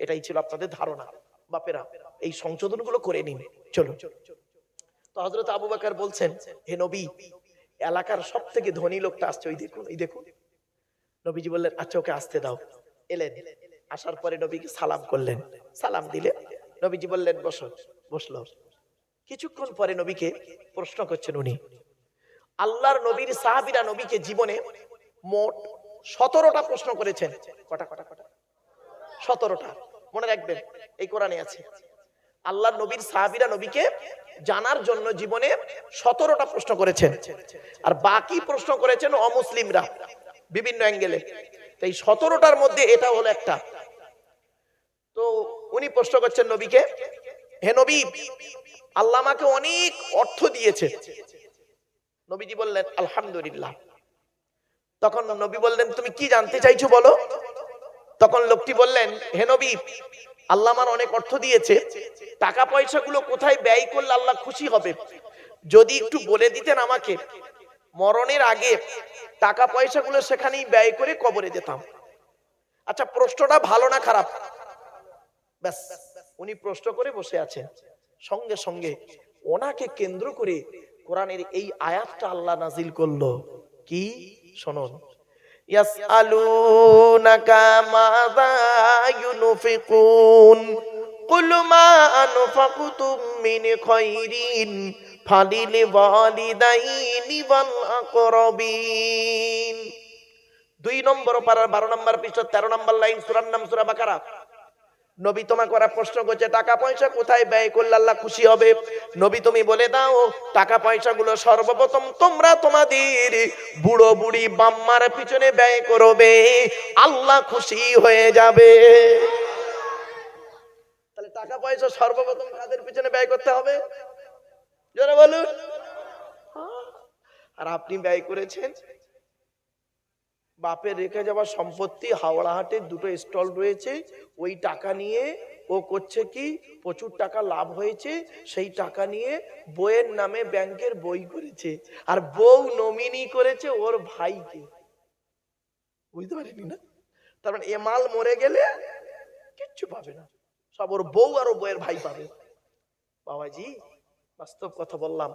এটাই ছিল আপনাদের ধারণা। বাপেরা, এই সংশোধনগুলো করে নিন। চলো। তো হযরত আবু বকর বলছেন, হে নবী, এলাকার সব থেকে ধনী লোকটা আসছে, ওই দেখুন, এই দেখুন। নবীজি বললেন, আচ্ছা ওকে আসতে দাও। এলেন, আসার পরে নবীকে সালাম করলেন, সালাম দিলে নবীজি বললেন বসো, বসলো। কিছুক্ষণ পরে নবীকে প্রশ্ন করছেন উনি। আল্লাহর নবীর সাহাবীরা নবীকে জীবনে মোট 17টা প্রশ্ন করেছেন। কটা? 17টা। মনে রাখবেন, এই কোরআনে আছে। আল্লাহর নবীর সাহাবীরা নবীকে জানার জন্য জীবনে 17টা প্রশ্ন করেছেন, আর বাকি প্রশ্ন করেছেন অমুসলিমরা বিভিন্ন অ্যাঙ্গেলে। তো এই 17টার মধ্যে এটা হলো একটা। তো উনি প্রশ্ন করছেন নবীকে, হে নবী, আল্লাহ আমাকে অনেক অর্থ দিয়েছে। নবীজি বললেন আলহামদুলিল্লাহ। তখন নবী বললেন, তুমি কি জানতে চাইছো বলো। তখন লোকটি বললেন, হে নবী, আল্লাহ আমার অনেক অর্থ দিয়েছে, টাকা পয়সাগুলো কোথায় ব্যয় করলে আল্লাহ খুশি হবে, যদি একটু বলে দিতেন আমাকে, মরণের আগে টাকা পয়সাগুলো সেখানেই ব্যয় করে কবরে যেতাম। আচ্ছা, প্রশ্নটা ভালো না খারাপ? ব্যাস, উনি প্রশ্ন করে বসে আছেন। সঙ্গে সঙ্গে ওনাকে কেন্দ্র করে কোরআনের এই আয়াতটা আল্লাহ নাজিল করলো। কি? শুনুন, ইয়াসআলুনাকা মাযা ইউনফিকুন কুল মা আনফাকতুম মিন খায়রিন ফালিল ওয়ালিদাইনি ওয়াল আকরাবিন। 2 নম্বর পারার 12 নম্বর পৃষ্ঠা 13 নম্বর লাইন, সূরার নাম সূরা বাকারা। নবী তোমাকে ওরা প্রশ্ন করছে, টাকা পয়সা কোথায় ব্যয় করলে আল্লাহ খুশি হবে। নবী তুমি বলে দাও, টাকা পয়সাগুলো সর্বপ্রথম তোমরা তোমাদের বুড়ো বুড়ি বাম্মার পিছনে ব্যয় করবে, আল্লাহ খুশি হয়ে যাবে। তাহলে টাকা পয়সা সর্বপ্রথম কাদের পিছনে ব্যয় করতে হবে? জোরে বলুন। আর আপনি ব্যয় করেছেন বাপের রেখে যাওয়া সম্পত্তি, হাওড়াহাটের 2টো স্টল রয়েছে, ওই টাকা নিয়ে ও করছে কি, প্রচুর টাকা লাভ হয়েছে, সেই টাকা নিয়ে বইয়ের নামে ব্যাংকের বই করেছে, আর বউ নমিনি করেছে ওর ভাইকে। বুঝতে পারেনি না? তার মানে এ মাল মরে গেলে কিচ্ছু পাবে না, সব ওর বউ আর ও বইয়ের ভাই পাবে। বাবাজি, বাস্তব কথা বললাম।